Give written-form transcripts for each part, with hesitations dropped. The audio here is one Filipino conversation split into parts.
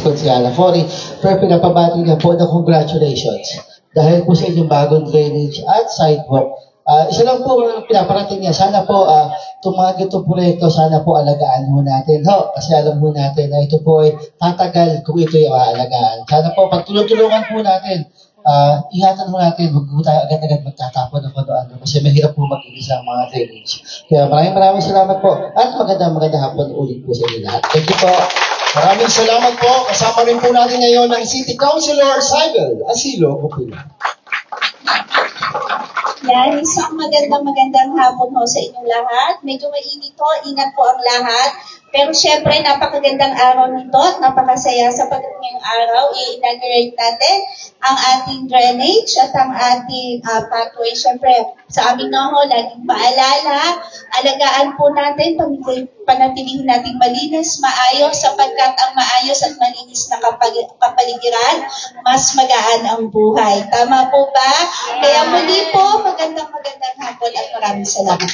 Consiala Cory. Pero pinapabati niya po na congratulations. Dahil po sa inyong bagong drainage at sidewalk. Isa lang po pinaparating niya. Sana po itong mga ganitong proyekto, sana po alagaan mo natin. Kasi alam mo natin na ito po ay tatagal kung ito ay aalagaan. Sana po pagtulong-tulungan po natin. Ingatan mo natin, huwag mo tayo agad-agad magtatapon ng ano kasi mahirap po mag-iisa ang mga drainage. Kaya maraming salamat po at magandang hapon ulit po sa inyo lahat. Thank you po. Maraming salamat po. Kasama rin po natin ngayon ng City Councilor Cybel Asilo Opina. Yan, isang magandang hapon ho sa inyong lahat. Medyo mainit po, ingat po ang lahat. Pero syempre, napakagandang araw nito at napakasaya sapagkat ngayong araw, i-inaugurate natin ang ating drainage at ang ating pathway. Syempre, sa amin na ho, laging paalala, alagaan po natin, panatilihin nating malinis, maayos, sapagkat ang maayos at malinis na kapaligiran, mas magaan ang buhay. Tama po ba? Kaya muli po, magandang hapon at maraming salamat.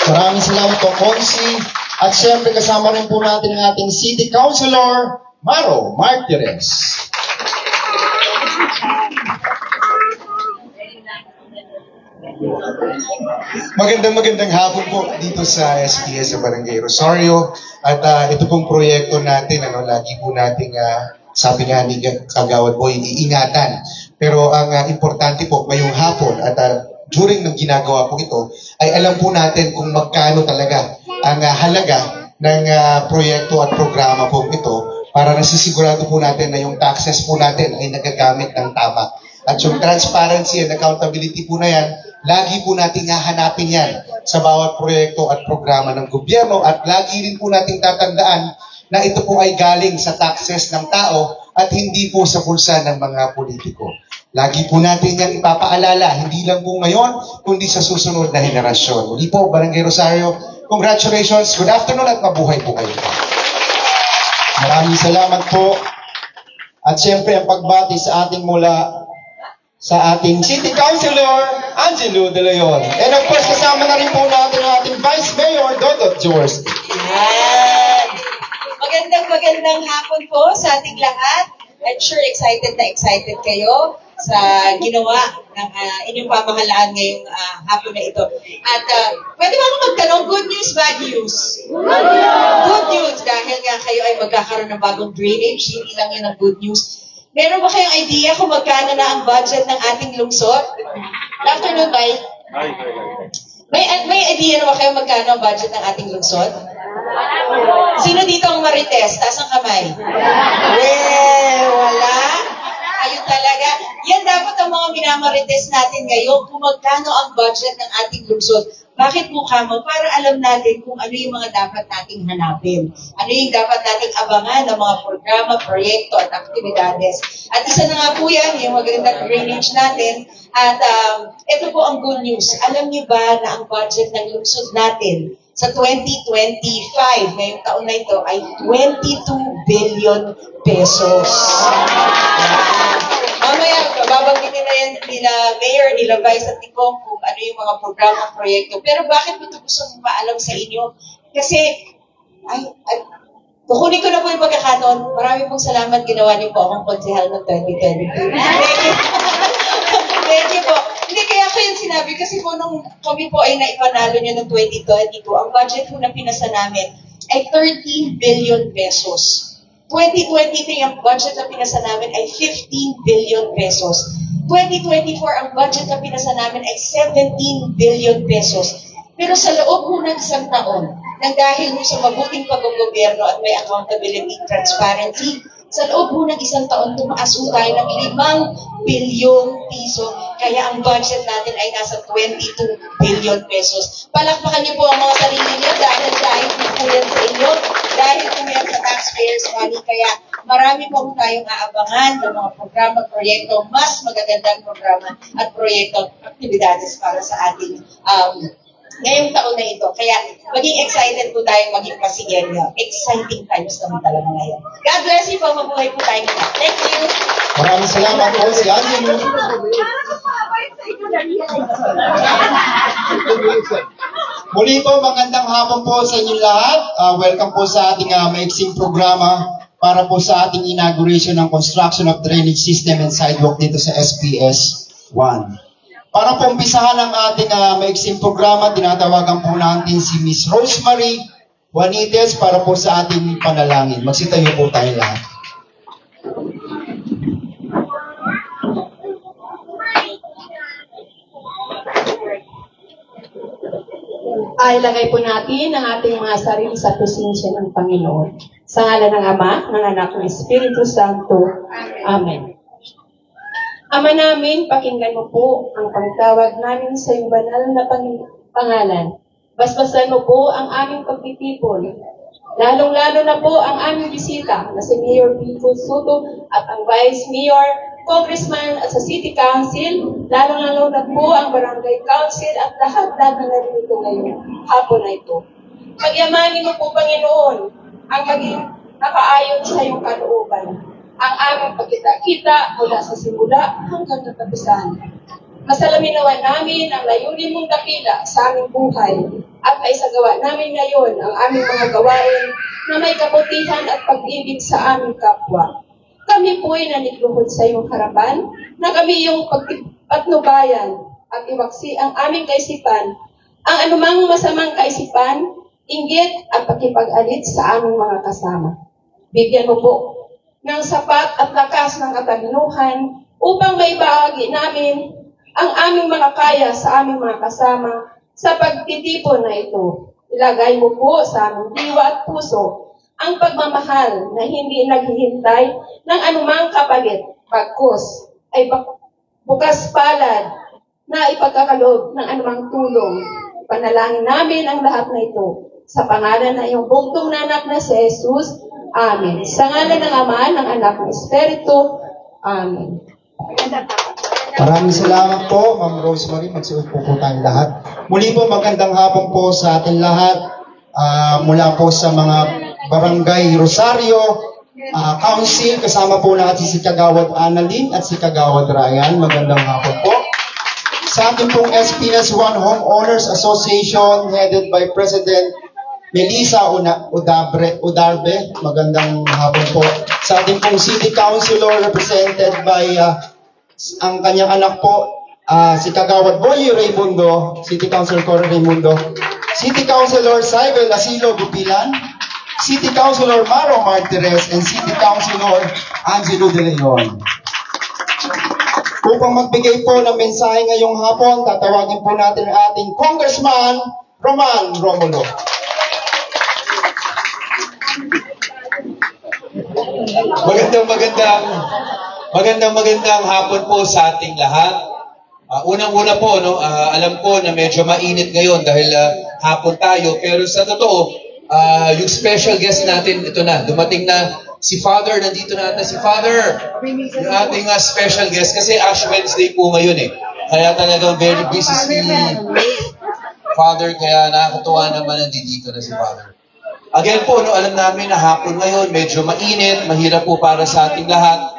Maraming salamat po, Consi. At siyempre kasama rin po natin ang ating City Councilor, Maro Martires. Magandang hapon po dito sa SPS sa Barangay Rosario. At ito pong proyekto natin, lagi po nating, sabi nga ni Kagawad Boy, iingatan. Pero ang importante po ngayong hapon at during ng ginagawa po ito, ay alam po natin kung magkano talaga ang halaga ng proyekto at programa po ito para nasisigurado po natin na yung taxes po natin ay nagagamit ng tama. At yung transparency and accountability po na yan, lagi po natin hahanapin yan sa bawat proyekto at programa ng gobyerno at lagi rin po natin tatandaan na ito po ay galing sa taxes ng tao at hindi po sa bulsa ng mga politiko. Lagi po natin yan ipapaalala, hindi lang po ngayon, kundi sa susunod na henerasyon. Muli po, Barangay Rosario, congratulations, good afternoon at mabuhay po kayo. Maraming salamat po. At siyempre ang pagbati sa ating mula sa ating City Councilor, Angelo De Leon. And of course, kasama na rin po natin ang ating Vice Mayor, Dodot George. Yan! Magandang hapon po sa ating lahat. I'm sure excited kayo sa ginawa ng inyong pamahalaan ngayong hapon na ito. At pwede ba akong magtanong, good news, bad news? Good news, dahil nga kayo ay magkakaroon ng bagong drainage, hindi lang yun ang good news. Meron ba kayong idea kung magkano na ang budget ng ating lungsod? Good afternoon, Mike. May idea na ba kayo magkano ang budget ng ating lungsod? Sino dito ang marites? Taas ang kamay. Wala. Ayun talaga. Yan dapat ang mga minamarites natin ngayon kung magkano ang budget ng ating lungsod. Bakit po kamo? Para alam natin kung ano yung mga dapat nating hanapin. Ano yung dapat nating abangan ng mga programa, proyekto at aktibidades. At isa na nga po yan, yung magandang drainage natin. At ito po ang good news. Alam niyo ba na ang budget ng lungsod natin sa 2025, ngayong taon na ito, ay 22 billion pesos. Mamaya, babanggitin na yan nila Mayor, nila Vice at Nicong kung ano yung mga programa, proyekto. Pero bakit ko ito gusto mong paalam sa inyo? Kasi, kukunin ko na po yung pagkakataon. Marami pong salamat, ginawa niyo po akong konsehal ng 2022. Thank you po. Hindi, kaya ko yung sinabi kasi po nung kami po ay naipanalo niya ng 2022, ang budget po na pinasa namin ay 13 billion pesos. 2023, ang budget na pinasa namin ay 15 billion pesos. 2024, ang budget na pinasa namin ay 17 billion pesos. Pero sa loob po ng isang taon, nang dahil sa mabuting pag-gobyerno at may accountability, transparency, sa loob po ng isang taon, tumaas po tayo ng 5 bilyong piso. Kaya ang budget natin ay nasa 22 billion pesos. Palakpakan niyo po ang mga sarili niyo dahil po yan sa inyo, dahil po yan sa taxpayers' money. Kaya marami po tayong aabangan ng mga programa, proyekto, mas magagandang programa at proyekto, aktibidades para sa ating ngayong taon na ito. Kaya maging excited po tayo, maging pasigenyo. Exciting times naman talaga ngayon. God bless you po. Mabuhay po tayo. Thank you. Maraming salamat po si Angelo. Muli po, magandang hapon po sa inyo lahat. Welcome po sa ating maiksing programa. para po sa ating inauguration ng construction of drainage system and sidewalk dito sa SPS 1. Para po umpisahan ang ating maiksing programa, tinatawagan po natin si Miss Rosemary Juanites para po sa ating panalangin. Magsitayo po tayo lahat. Ilagay po natin ang ating mga sarili sa presensya ng Panginoon. Sa ngalan ng Ama, ng Anak, ng Espiritu Santo. Amen. Ama namin, pakinggan mo po ang pagtawag namin sa iyong banal na pangalan. Basbasan mo po ang aming pagtitipon. Lalong-lalo na po ang aming bisita na si Mayor Pico Soto at ang Vice Mayor, Congressman at sa City Council, lalong-lalo na po ang Barangay Council at lahat-lahat na narito ngayong hapon na ito. Pagyamanin mo po, Panginoon, ang maging nakaayon sa iyong kalooban, ang aming pagkita-kita mula sa simula hanggang katapusan. Masalaminawan namin ang layunin mong dakila sa aming buhay at maisagawa namin ngayon ang aming mga gawain na may kabutihan at pag-ibig sa aming kapwa. Kami po'y nanikluhod sa iyong harapan na kami iyong patnubayan at iwaksi ang aming kaisipan, ang anumang masamang kaisipan, inggit at pakipag-alit sa aming mga kasama. Bigyan mo po ng sapat at lakas ng katalinuhan upang maibahagi namin ang aming mga kaya sa aming mga kasama sa pagtitipon na ito. Ilagay mo po sa aming diwa at puso ang pagmamahal na hindi naghihintay ng anumang kapalit, bagkus ay bukas palad na ipagkakaloob ng anumang tulong. Panalangin namin ang lahat na ito sa pangalan ng iyong bugtong na anak na si Jesus. Amen. Sa ngalan ng Ama, ng Anak, ng Espiritu. Amen. Maraming salamat po, Ma'am Rosemary. Magsuot po tayong lahat. Muli po, magandang hapon po sa ating lahat. Mula po sa mga Barangay Rosario Council, kasama po natin si Kagawad Annalyn at si Kagawad Ryan. Magandang hapon po. Sa ating pong SPS 1 Homeowners Association, headed by President Melissa Udarbe, magandang hapon po. Sa ating pong City Councilor, represented by ang kanyang anak po, si Kagawad Boy Raimundo, City Councilor Cory Raimundo, City Councilor Saibel Asilo Bupilan, City Councilor Maro Martires, and City Councilor Angelo De Leon. Upang magbigay po ng mensahe ngayong hapon, tatawagin po natin ang ating Congressman Roman Romulo. Magandang hapon po sa ating lahat. Unang-una po, alam ko na medyo mainit ngayon dahil hapon tayo, pero sa totoo, yung special guest natin, ito na, dumating na si Father, nandito na ata si Father, yung ating special guest, kasi Ash Wednesday po ngayon kaya talagang very busy si Father, kaya nakakatuwa naman nandito na si Father. Again po, alam namin na hapon ngayon, medyo mainit, mahirap po para sa ating lahat,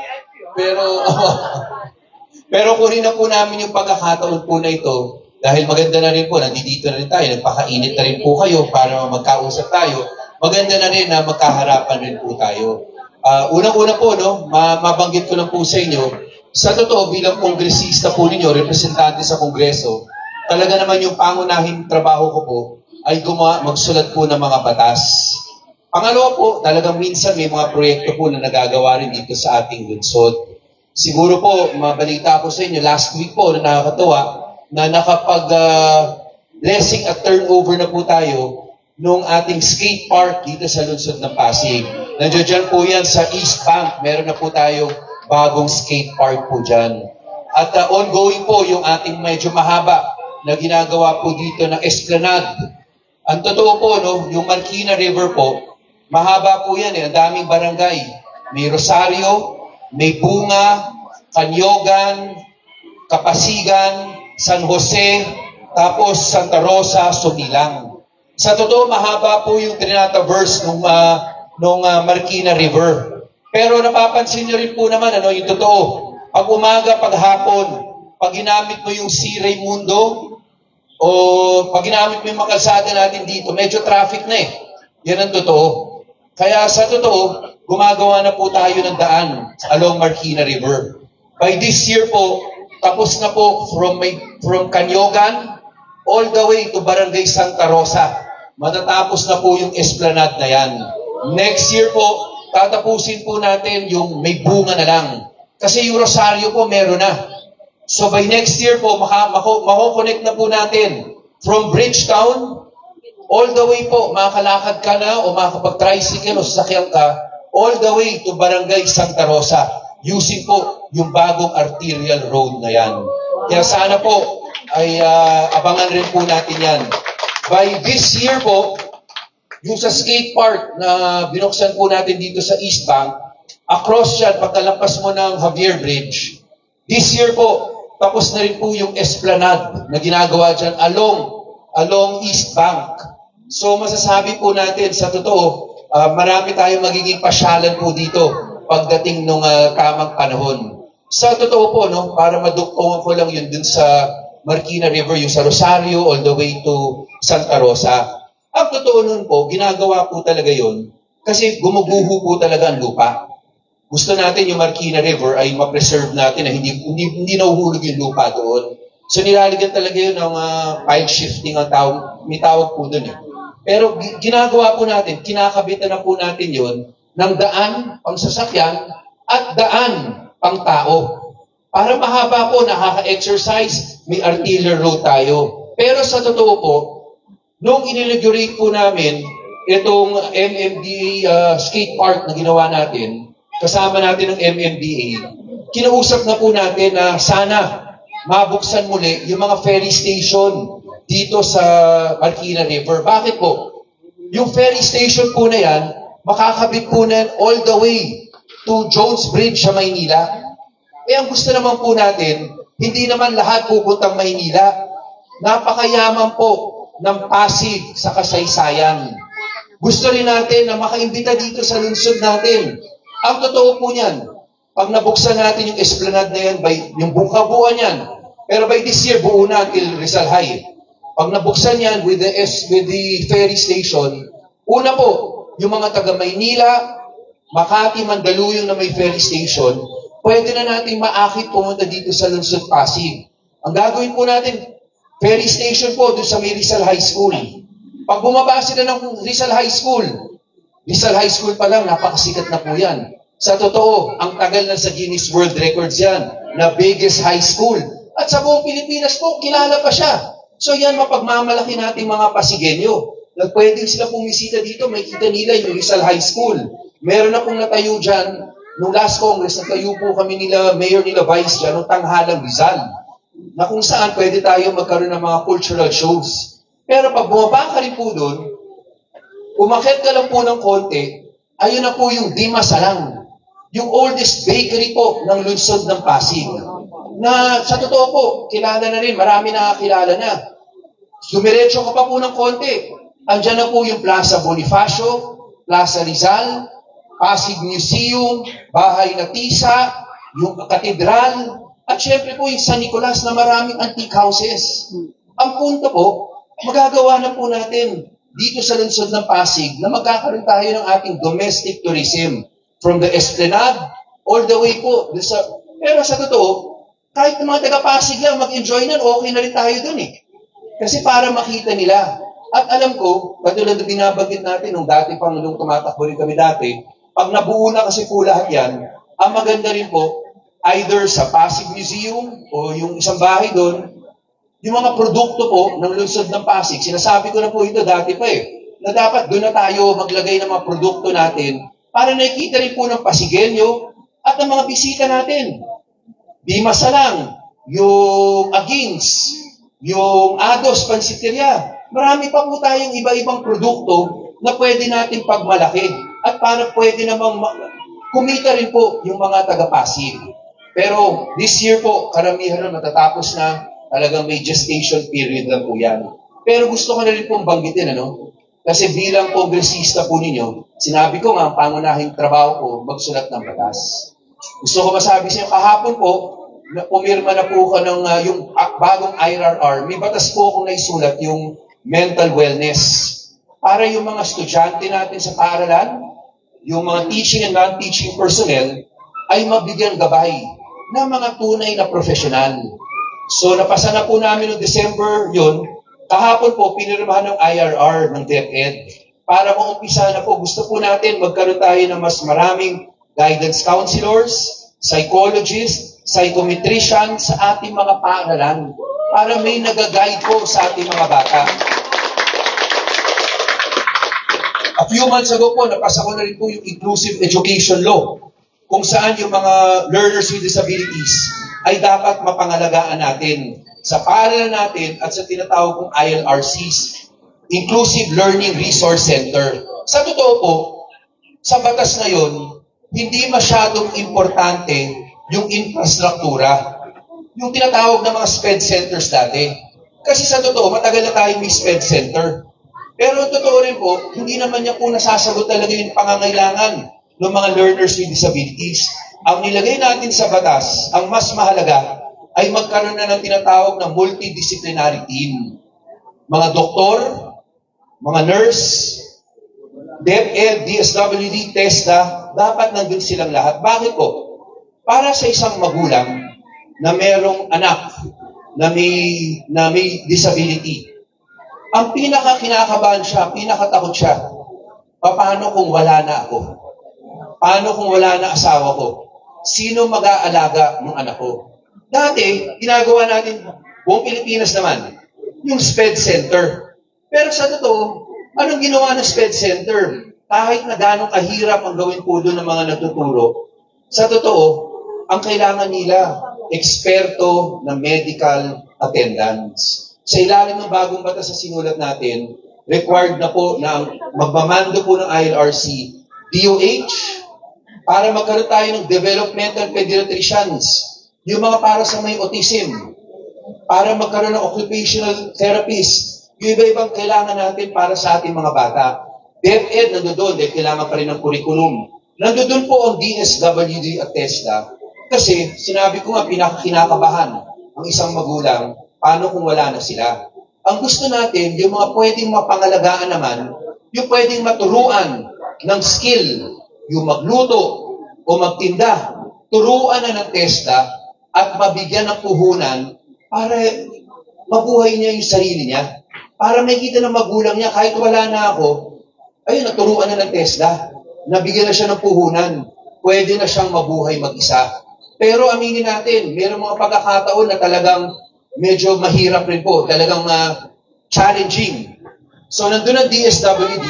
pero kunin na po namin yung pagkakataon po na ito, dahil maganda na rin po, nandito na rin tayo, nagpakainit na rin po kayo para magkausap tayo, maganda na rin na magkaharapan rin po tayo. Unang-una po, mabanggit ko lang po sa inyo, sa totoo bilang kongresista po ninyo, representante sa kongreso, talaga naman yung pangunahing trabaho ko po, ay magsulat po ng mga batas. Pangalawa po, talagang minsan may mga proyekto po na nagagawa rin dito sa ating lungsod. Siguro po, mabalita ko sa inyo, last week po na nakakatawa, na nakapag-blessing at turnover na po tayo nung ating skate park dito sa lungsod ng Pasig. Nandiyan po yan sa East Bank, meron na po tayong bagong skate park po dyan. At ongoing po yung ating medyo mahaba na ginagawa po dito ng Esplanade. Ang totoo po, yung Marikina River po, mahaba po yan ang daming barangay. May Rosario, may Bunga, Canyogan, Kapasigan, San Jose, tapos Santa Rosa, Sumilang. Sa totoo, mahaba po yung Trinata-verse nung Marikina River. Pero napapansin nyo rin po naman, yung totoo, pag umaga, pag hapon, pag ginamit mo yung C. Raimundo, o pag ginamit mo yung mga kalsada natin dito, medyo traffic na Yan ang totoo. Kaya sa totoo, gumagawa na po tayo ng daan along Marikina River. By this year po, tapos na po from Canyogan all the way to Barangay Santa Rosa. Matatapos na po yung esplanade na yan. Next year po, tatapusin po natin yung may bunga na lang. Kasi yung Rosario po meron na. So by next year po, mako-connect na po natin from Bridgetown all the way po, makakalakad ka na o makakapag-tricycle o sasakyan ka, all the way to Barangay Santa Rosa, using po yung bagong arterial road na yan. Kaya sana po ay abangan rin po natin yan. By this year po, yung sa skate park na binuksan po natin dito sa East Bank, across yan, pagkalampas mo ng Javier Bridge, this year po, tapos na rin po yung esplanade na ginagawa dyan along East Bank. So masasabi po natin sa totoo, marami tayong magiging pasyalan po dito pagdating ng tamang panahon. Sa totoo po, no, para maduktungan ko lang yun dun sa Marikina River, yung sa Rosario all the way to Santa Rosa. Ang totoo nun po, ginagawa po talaga yun kasi gumuguho po talaga ang lupa. Gusto natin yung Marikina River ay ma-preserve natin na hindi nahuhulog yung lupa doon. So nilalagyan talaga yun ng pile shifting ang tawag, may tawag po doon eh. Pero ginagawa po natin, kinakabitan na po natin yun ng daan pang sasakyan at daan pang tao. Para mahaba po, nakaka-exercise, may arterial road tayo. Pero sa totoo po, nung inaugurate po namin itong MMDA skate park na ginawa natin, kasama natin ng MMDA, kinausap na po natin na sana mabuksan muli yung mga ferry station dito sa Marikina River. Bakit po? Yung ferry station po na yan, makakabit po na yan all the way to Jones Bridge sa Maynila. Eh ang gusto naman po natin, hindi naman lahat pupuntang Maynila. Napakayaman po ng Pasig sa kasaysayan. Gusto rin natin na makaimbita dito sa lungsod natin. Ang totoo po niyan, pag nabuksan natin yung esplanade na yan, yung bukabuan yan, pero by this year, buo na until Rizal High. Pag nabuksan yan with the ferry station, una po, yung mga taga Maynila, Makati, Mandaluyong na may ferry station, pwede na natin maakit pumunta dito sa lungsod Pasig. Ang gagawin po natin, ferry station po doon sa may Rizal High School. Pag bumaba sila ng Rizal High School pa lang, napakasikat na po yan. Sa totoo, ang tagal na sa Guinness World Records yan, na biggest high school. At sa buong Pilipinas po, kilala pa siya. So yan, mapagmamalaki natin mga Pasigenyo. Na pwedeng sila pumisita dito, makikita nila yung Rizal High School. Meron na pong natayo dyan, nung last Congress, natayo po kami nila, mayor nila, vice dyan, nung tanghalang Rizal. Na kung saan pwede tayo magkaroon ng mga cultural shows. Pero pag bumaba ka rin po doon, umakyat ka lang po ng konti, ayun na po yung Dima Salang. Yung oldest bakery po ng lungsod ng Pasig. Na sa totoo po, kilala na rin, marami nakakilala na. Dumiretso ka pa po ng konti. Andiyan na po yung Plaza Bonifacio, Plaza Rizal, Pasig Museum, Bahay na Tisa, yung Katedral, at syempre po yung San Nicolas na maraming antique houses. Ang punto po, magagawa na po natin dito sa lungsod ng Pasig na magkakaroon tayo ng ating domestic tourism from the Esplanade all the way po. Pero sa totoo, kahit ng mga taga-Pasig lang mag-enjoy nun, okay na rin tayo dun eh. Kasi para makita nila. At alam ko, katulad na binabanggit natin nung dati pang nung tumatakbo rin kami dati, pag nabuo na kasi po lahat yan, ang maganda rin po, either sa Pasig Museum o yung isang bahay doon, yung mga produkto po ng lungsod ng Pasig, sinasabi ko na po ito dati pa eh, na dapat doon na tayo maglagay ng mga produkto natin para nakikita rin po ng Pasigenyo at ng mga bisita natin. Dima Salang, yung Agings, yung Ados Pansiteria, marami pa po tayong iba-ibang produkto na pwede natin pagmalaki at para pwede namang kumita rin po yung mga taga-Pasig. Pero this year po, karamihan na matatapos na, talagang may gestation period lang po yan. Pero gusto ko na rin pong banggitin, ano? Kasi bilang kongresista po ninyo, sinabi ko nga, ang pangunahing trabaho ko, magsulat ng batas. Gusto ko masabi sa inyo, kahapon po, pumirma na po ko ng yung bagong IRR. May batas po akong naisulat, yung mental wellness. Para yung mga estudyante natin sa paaralan, yung mga teaching and non-teaching personnel ay mabigyan gabay ng mga tunay na profesional. So napasa na po namin noong December yun. Kahapon po, pinirmahan ng IRR ng DepEd para maumpisa na po. Gusto po natin magkaroon tayo ng mas maraming guidance counselors, psychologists, psychometricians sa ating mga paaralan para may nag-guide po sa ating mga bata. A few months ago po, napasa ko na rin po yung Inclusive Education Law, kung saan yung mga learners with disabilities ay dapat mapangalagaan natin sa paaralan natin at sa tinatawag kong ILRCs, Inclusive Learning Resource Center. Sa totoo po, sa batas ngayon, hindi masyadong importante yung infrastruktura, yung tinatawag na mga SPED centers dati. Kasi sa totoo, matagal na tayong may SPED center. Pero totoo rin po, hindi naman niya po nasasagot talaga yung pangangailangan ng mga learners with disabilities. Ang nilagay natin sa batas, ang mas mahalaga, ay magkaroon na ng tinatawag na multidisciplinary team. Mga doktor, mga nurse, DepEd, DSWD, TESDA, dapat nandun silang lahat. Bakit po? Para sa isang magulang na merong anak na may disability, ang pinaka-kinakabahan siya, pinakatakot siya, paano kung wala na ako? Paano kung wala na asawa ko? Sino mag-aalaga ng anak ko? Dati, ginagawa natin, buong Pilipinas naman, yung SPED Center. Pero sa totoo, anong ginawa ng SPED Center? Kahit na gano'ng kahirap ang gawin po doon ng mga nagtuturo, sa totoo, ang kailangan nila, eksperto na medical attendance. Sa ilalim ng bagong batas sa sinulat natin, required na po na magmamando po ng ILRC, DOH, para magkaroon tayo ng developmental pediatricians, yung mga para sa may autism, para magkaroon ng occupational therapist, yung iba-ibang kailangan natin para sa ating mga bata. DepEd nandoon dahil kailangan pa rin ng curriculum. Nandoon po ang DSWD at TESDA kasi sinabi ko nga pinakakinakabahan ang isang magulang, paano kung wala na sila? Ang gusto natin, yung mga pwedeng mapangalagaan naman, yung pwedeng maturuan ng skill, yung magluto o magtinda, turuan na ng TESDA at mabigyan ng puhunan para mabuhay niya yung sarili niya. Para makita ng magulang niya, kahit wala na ako, ayun, naturuan na ng TESDA. Nabigyan na siya ng puhunan. Pwede na siyang mabuhay mag-isa. Pero aminin natin, mayroong mga pagkakataon na talagang medyo mahirap rin po, talagang challenging. So, nandun ang DSWD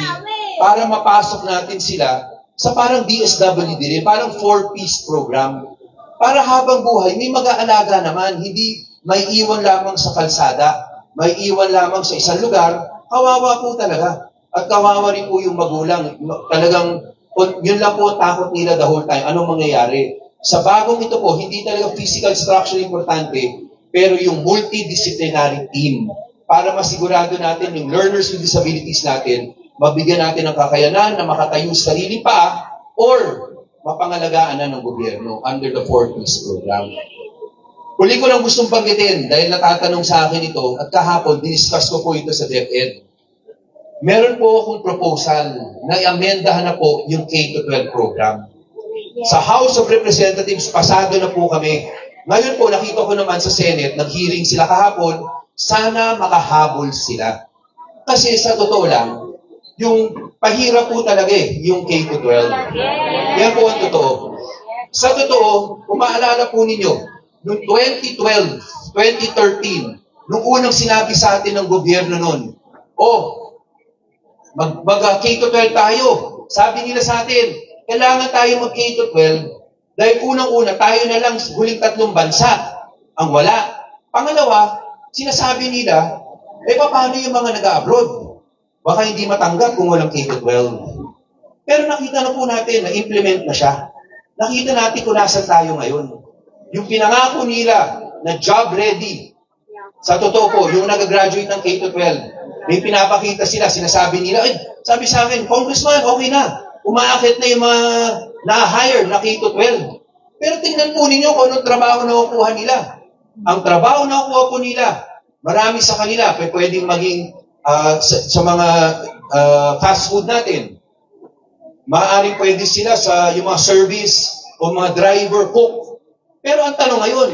para mapasok natin sila sa parang DSWD rin, parang 4-piece program. Para habang buhay, may mag-aalaga naman, hindi may iwan lamang sa kalsada, may iwan lamang sa isang lugar, kawawa po talaga. At kawawa rin po yung magulang. Talagang, yun lang po ang takot nila the whole time. Anong mangyayari? Sa bagong ito po, hindi talaga physical structure importante, pero yung multidisciplinary team para masigurado natin yung learners with disabilities natin, mabigyan natin ng kakayanan na makatayo sa sarili pa or mapangalagaan na ng gobyerno under the 4-piece program. Huli ko lang gustong banggitin dahil natatanong sa akin ito at kahapon, diniscuss ko po ito sa DepEd. Meron po akong proposal na i-amendahan na po yung K-12 program. Sa House of Representatives, pasado na po kami. Ngayon po, nakita ko naman sa Senate, nag-hearing sila kahapon, sana makahabol sila. Kasi sa totoo lang, yung pahirap po talaga yung K-12. Yan po ang totoo. Sa totoo, kung maalala po ninyo, noong 2012, 2013, nung unang sinabi sa atin ng gobyerno noon, mag-K-12 tayo. Sabi nila sa atin, kailangan tayo mag-K-12 dahil unang-una, tayo na lang huling 3 bansa ang wala. Pangalawa, sinasabi nila, paano yung mga nag-abroad? Baka hindi matanggap kung walang K-12. Pero nakita na po natin na implement na siya. Nakita natin kung nasan tayo ngayon. Yung pinangako nila na job ready, sa totoo po, yung nag-graduate ng K-12, may pinapakita sila, sinasabi nila, sabi sa akin, Congressman, okay na. Umaakit na yung mga na-hire na K-12. Pero tingnan po ninyo kung anong trabaho na nakukuha nila. Ang trabaho na nakukuha po nila, marami sa kanila, pwedeng maging sa mga fast food natin. Maaaring pwede sila sa yung mga service o mga driver, cook. Pero ang tanong ngayon,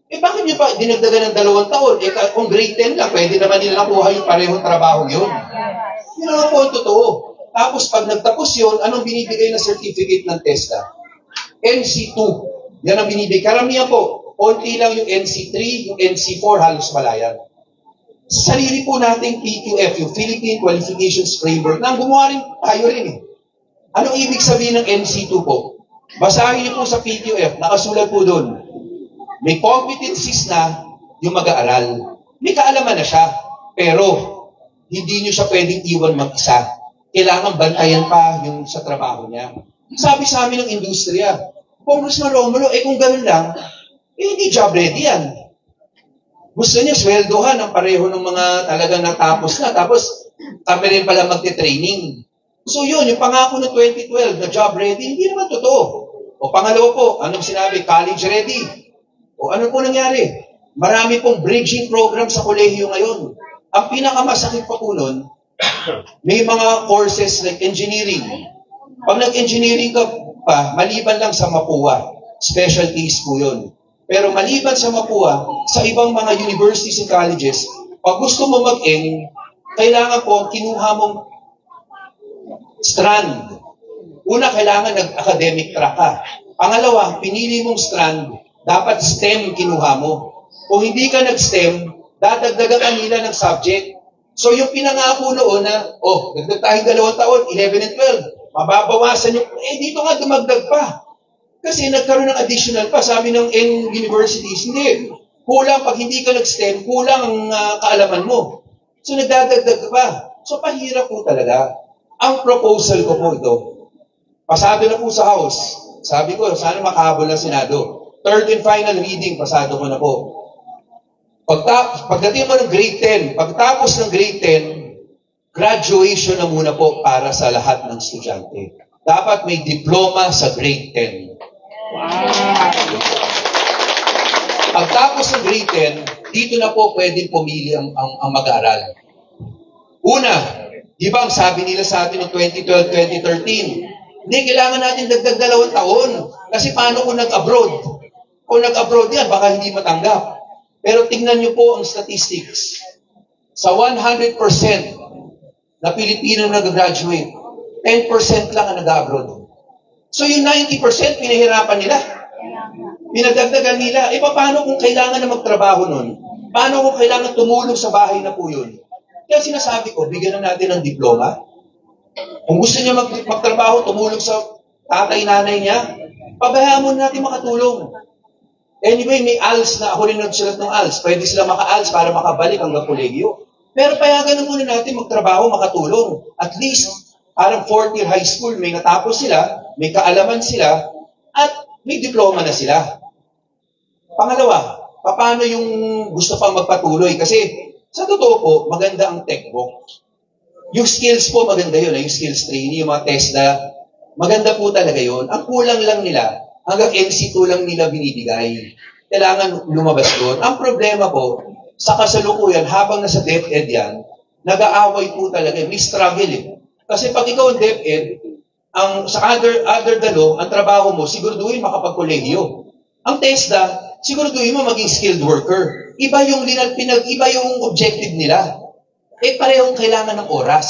bakit nyo pa dinagdagan ng 2 taon? Kung grade 10 lang, pwede naman nila nakuha yung parehong trabaho yun. Yun naman po ang totoo. Tapos pag nagtapos yun, anong binibigay na certificate ng TESDA? NC2. Yan ang binibigay. Karamihan po, konti lang yung NC3, yung NC4 halos malayan. Sarili po nating PQF, yung Philippine Qualifications Framework, na gumawa rin tayo rin eh. Anong ibig sabihin ng NC2 po? Basahin niyo po sa PQF, nakasulat po doon. May competencies na yung mag-aaral. May kaalaman na siya, pero hindi niyo siya pwedeng iwan mag-isa. Kailangan bantayan pa yung sa trabaho niya. Sabi sa amin ng industriya, Congressman Romulo, kung gano'n lang, hindi job ready yan. Gusto niya sweldohan ng pareho ng mga talagang natapos na, tapos kami rin pala magte-training. So yun, yung pangako ng 2012 na job ready, hindi naman totoo. O pangalawa po, anong sinabi? College ready. O ano po nangyari? Marami pong bridging program sa kolehiyo ngayon. Ang pinakamasakit pa po nun, may mga courses like engineering. Pag nag-engineering ka pa, maliban lang sa MAPUA, specialties po yun. Pero maliban sa MAPUA, sa ibang mga universities and colleges, pag gusto mo mag-eng, kailangan po kinuha mong strand. Una, kailangan nag-academic track ka. Pangalawa, pinili mong strand, dapat STEM kinuha mo. Kung hindi ka nag-STEM, dadagdagan ka nila ng subject. So yung pinangako noon na, dagdag tayong 2 taon, 11 and 12, mababawasan yung, dito nga dumagdag pa. Kasi nagkaroon ng additional pa, sabi ng universities, hindi. Kulang pag hindi ka nag-STEM, kulang ang kaalaman mo. So nagdadagdag pa. So pahirap po talaga. Ang proposal ko po ito, pasado na po sa House. Sabi ko, sana makahabol ng Senado. Third and final reading, pasado ko na po. Pagdating mo ng grade 10, pagtapos ng grade 10, graduation na muna po para sa lahat ng estudyante. Dapat may diploma sa grade 10. Pagtapos ng grade 10, dito na po pwedeng pumili ang mag-aaral. Una, di ba ang sabi nila sa atin noong 2012, 2013, hindi, kailangan natin dagdag 2 taon. Kasi paano kung nag-abroad? Kung nag-abroad yan, baka hindi matanggap. Pero tingnan niyo po ang statistics. Sa 100% na Pilipino nag-graduate, 10% lang ang nag-abroad. So yung 90% pinahirapan nila. Pinadagdagan nila. Paano kung kailangan na magtrabaho nun? Paano kung kailangan tumulong sa bahay na po yun? Kaya sinasabi ko, bigyan na natin ng diploma. Kung gusto niya magtrabaho, tumulong sa tatay-nanay niya, pabayaan mo natin makatulong. Anyway, may ALS na, ako rin nagsulat ng ALS. Pwede sila maka-ALS para makabalik hanggang kolegyo. Pero payagan na muna natin magtrabaho, makatulong. At least, parang 4th year high school, may natapos sila, may kaalaman sila, at may diploma na sila. Pangalawa, paano yung gusto pang magpatuloy? Kasi, sa totoo po, maganda ang TechBook. Yung skills po, maganda yun. Yung skills training, yung mga TESDA, maganda po talaga yun. Ang kulang lang nila, hanggang NC2 lang nila binibigay. Kailangan lumabas doon. Ang problema po, sa kasalukuyan, habang nasa DepEd yan, nag-aaway po talaga. May struggle eh. Kasi pag ikaw ang DepEd, sa other the law, ang trabaho mo, siguraduhin makapagkolehiyo. Ang TESDA, siguraduhin mo maging skilled worker. Iba yung objective nila. Parehong kailangan ng oras.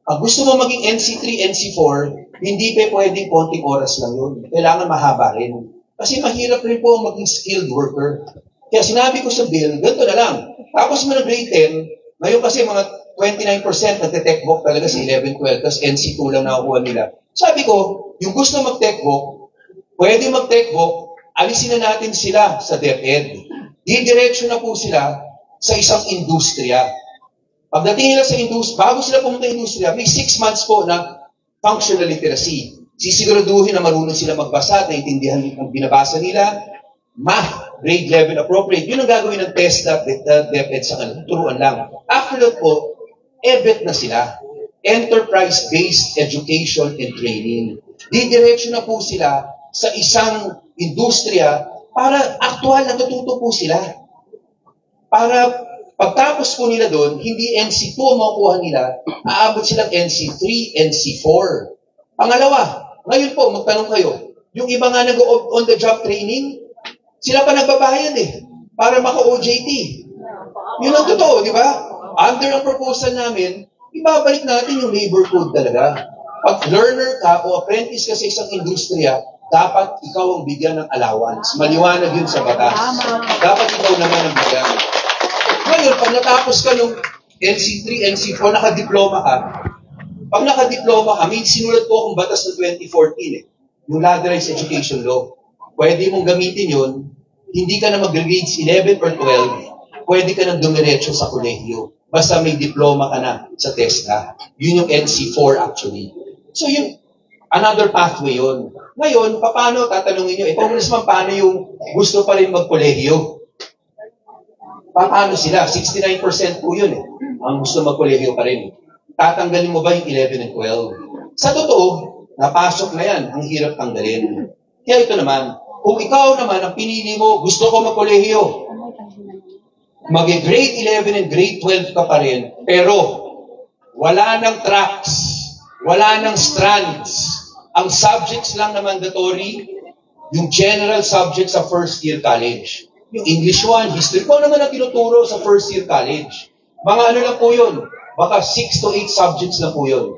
Pag gusto mo maging NC3, NC4, hindi pa pwedeng konting oras lang yun. Kailangan mahaba rin. Kasi mahirap rin po maging skilled worker. Kaya sinabi ko sa bill, ganito na lang. Tapos mo na grade 10, ngayon kasi mga 29% nagte-techbook talaga sa 11, 12, tapos NC2 lang nakukuha nila. Sabi ko, yung gusto mag-techbook, pwede mag-techbook, alisin na natin sila sa DepEd. Didiretso na po sila sa isang industriya. Pagdating nila sa industriya, bago sila pumunta sa industriya, may 6 months po na functional literacy. Sisiguraduhin na marunong sila magbasa at naintindihan ang binabasa nila. Math, grade 11 appropriate. Yun ang gagawin ng TESDA, DepEd sa kanila. Turuan lang. After that po, EBET na sila. Enterprise-Based Education and Training. Didiretso na po sila sa isang industriya para aktual natututo po sila. Para pagtapos po nila doon, hindi NC2 ang makukuha nila, aabot silang NC3, NC4. Pangalawa, ngayon po, magtanong kayo, yung iba nga nag-on-the-job training, sila pa nagbabayad para maka-OJT. Yun ang totoo, di ba? Under ang proposal namin, ibabalik natin yung labor code talaga. Pag learner ka o apprentice ka sa isang industriya, dapat ikaw ang bigyan ng allowance. Maliwanag yun sa batas. Dapat ikaw naman ang bigyan. Ngayon, pag natapos ka ng NC3, NC4, nakadiploma ka, pag nakadiploma ka, may sinulat po akong batas ng 2014 yung Ladderized Education Law. Pwede mong gamitin yun, hindi ka na mag-grades 11 or 12, pwede ka nang dumiretso sa kolehiyo. Basta may diploma ka na sa TESDA. Yun yung NC4 actually. So yung another pathway yun. Ngayon, paano tatanungin nyo, congressman, paano yung gusto pa rin magkolehiyo? Paano sila? 69% po yun ang gusto magkolehiyo pa rin. Tatanggalin mo ba yung 11 and 12? Sa totoo, napasok na yan. Ang hirap tanggalin. Kaya ito naman, kung ikaw naman ang pinili mo, gusto ko magkolehiyo, mag-grade 11 and grade 12 ka pa rin, pero wala ng tracks, wala ng strands. Ang subjects lang na mandatory, yung general subjects sa first year college. Yung English 1, history po naman ang tinuturo sa first year college. Mga ano lang po yun, baka 6 to 8 subjects lang po yun.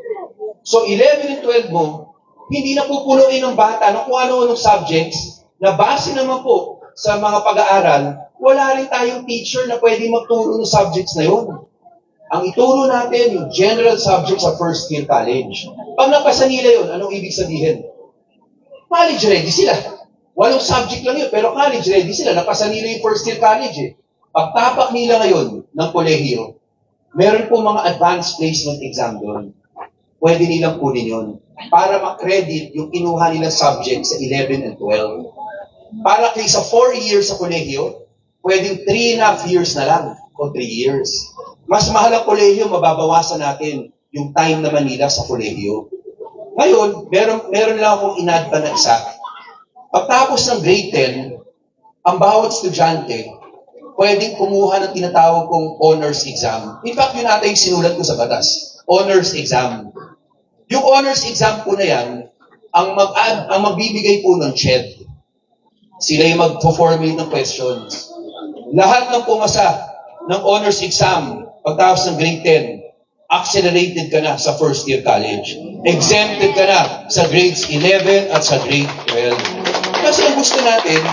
So 11 and 12 mo, hindi na pupunuin ng bata ng kung ano-anong subjects na base naman po sa mga pag-aaral, wala rin tayong teacher na pwede magturo ng subjects na yun. Ang ituro natin, yung general subjects sa first year college. Pag napasa nila yun, anong ibig sabihin? College ready sila. Walong subject lang yun, pero college ready sila. Napasa nila yung first year college Pagtapak nila ngayon ng kolehiyo, meron po mga advanced placement exam doon. Pwede nilang kunin yun para makredit yung kinuha nilang subject sa 11 and 12. Para kaysa 4 years sa kolehiyo, pwedeng 3.5 years na lang o 3 years. Mas mahal ang kolehiyo, mababawasan natin yung time naman nila sa kolehiyo. Ngayon, meron lang akong inad pa na isa. Pagtapos ng grade 10, ang bawat estudyante, pwedeng kumuha ng tinatawag kong honors exam. In fact, yun ata yung sinulat ko sa batas. Honors exam. Yung honors exam po na yan, ang magbibigay po ng CHED. Sila yung mag-formulate ng questions. Lahat ng pumasa ng honors exam, pagtapos ng grade 10, accelerated ka na sa first year college. Exempted ka na sa grades 11 at sa grade 12. Kasi ang gusto natin,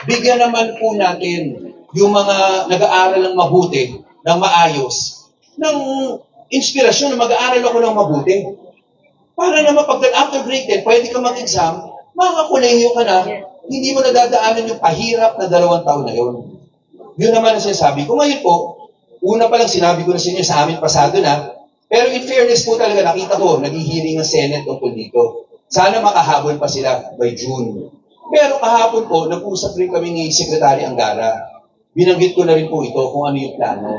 bigyan naman po natin yung mga nag-aaral ng mabuti, ng maayos, ng inspirasyon na mag-aaral ako ng mabuti. Para naman pag after grade 10, pwede ka mag-exam, makakakolehiyo ka na, hindi mo nadadaanan yung pahirap na 2 taon na yun. Yun naman ang sinasabi ko. Ngayon po, una pa lang sinabi ko na sa inyo sa amin pasado na, pero in fairness po talaga, nakita ko, naghihiring ng Senate tungkol dito. Sana makahabol pa sila by June. Pero kahapon po, nag-usap rin kami ni Secretary Angara. Binanggit ko na rin po ito kung ano yung plano.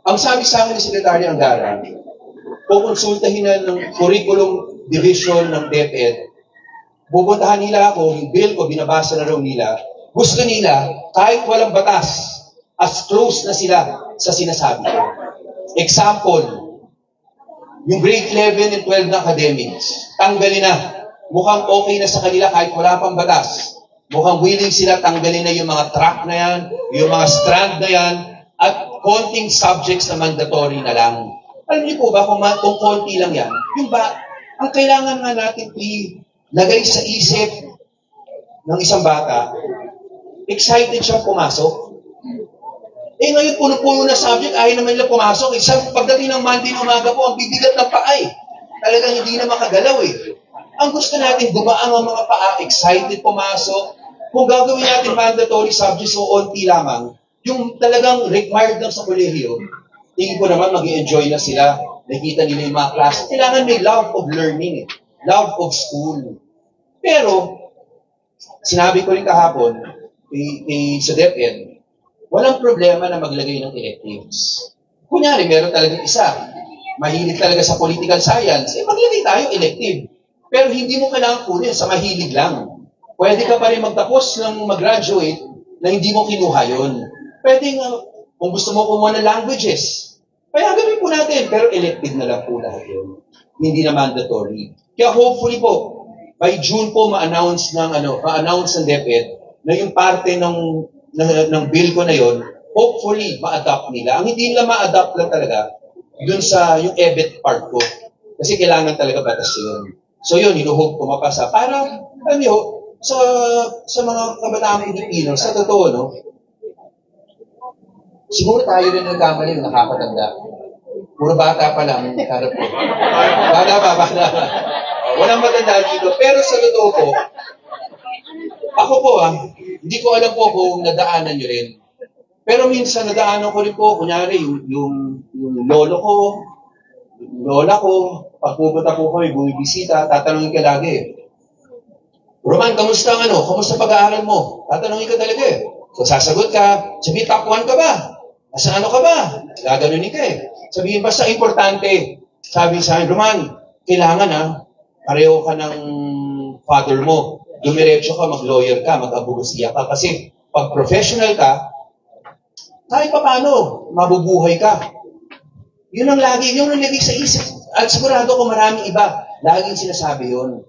Ang sabi sa akin ni Secretary Angara, kukonsultahin na ng curriculum division ng DepEd, pupuntahan nila ako, yung bill ko, binabasa na raw nila, gusto nila, kahit walang batas, as close na sila sa sinasabi ko. Example, yung grade 11 and 12 na academics, tanggalin na. Mukhang okay na sa kanila kahit wala pang batas. Mukhang willing sila tanggalin na yung mga track na yan, yung mga strand na yan, at konting subjects na mandatory na lang. Alam niyo po ba kung konti lang yan, ang kailangan nga natin ilagay sa isip ng isang bata, excited siyang pumasok. Ngayon puno-puno na subject, ayaw naman nila pumasok. Pagdating ng Monday ng umaga po, ang bibigat ng paa Talagang hindi na makagalaw Ang gusto natin, gumaang ang mga paa, excited pumasok. Kung gagawin natin mandatory subjects o onti lamang, yung talagang required lang sa kolehiyo, tingin ko naman mag-i-enjoy na sila. Nakita nila yung mga klase. Kailangan may love of learning love of school. Pero, sinabi ko rin kahapon, sa DepEd, walang problema na maglagay ng electives. Kunyari, meron talagang isa, mahilig talaga sa political science, maglagay tayo elective. Pero hindi mo kailangan kunin sa mahilig lang. Pwede ka pa rin magtapos ng mag-graduate na hindi mo kinuha yun. Pwede nga, kung gusto mo kumuha ng languages, kaya gawin po natin, pero elective na lang po lahat yun. Hindi na mandatory. Kaya hopefully po, by June po ma-announce ng DepEd na yung parte ng bill ko na yon, hopefully ma-adopt nila. Ang hindi nila ma-adopt lang talaga dun sa yung EBIT part ko. Kasi kailangan talaga batas yun. So yun, hinuhope ko mapasa. Para, sa mga kabataang Pilipino, sa totoo, no? Siguro tayo rin nagkamali, nakakatanda. Puro bata pa lang, harap ko. Bata pa. Walang matanda dito. Pero sa totoo po, ako po hindi ko alam po kung nadaanan nyo rin. Pero minsan nadaanan ko rin po, kunyari, yung lolo ko, lola ko, pag pupunta po kami, bumibisita, tatanungin ka lagi. Roman, kamusta Kamusta pag-aaral mo? Tatanungin ka talaga eh. So sasagot ka, sabihin, top 1 ka ba? Nasa ka ba? Gaganunin ka eh. Sabihin, basta importante. Sabi sa akin, Roman, kailangan pareho ka ng father mo. Dumiretso ka, mag-lawyer ka, mag-abogasiya ka. Kasi pag professional ka, kahit pa paano, mabubuhay ka. Yun ang lagi sa isip. At sigurado ko maraming iba, laging sinasabi yun.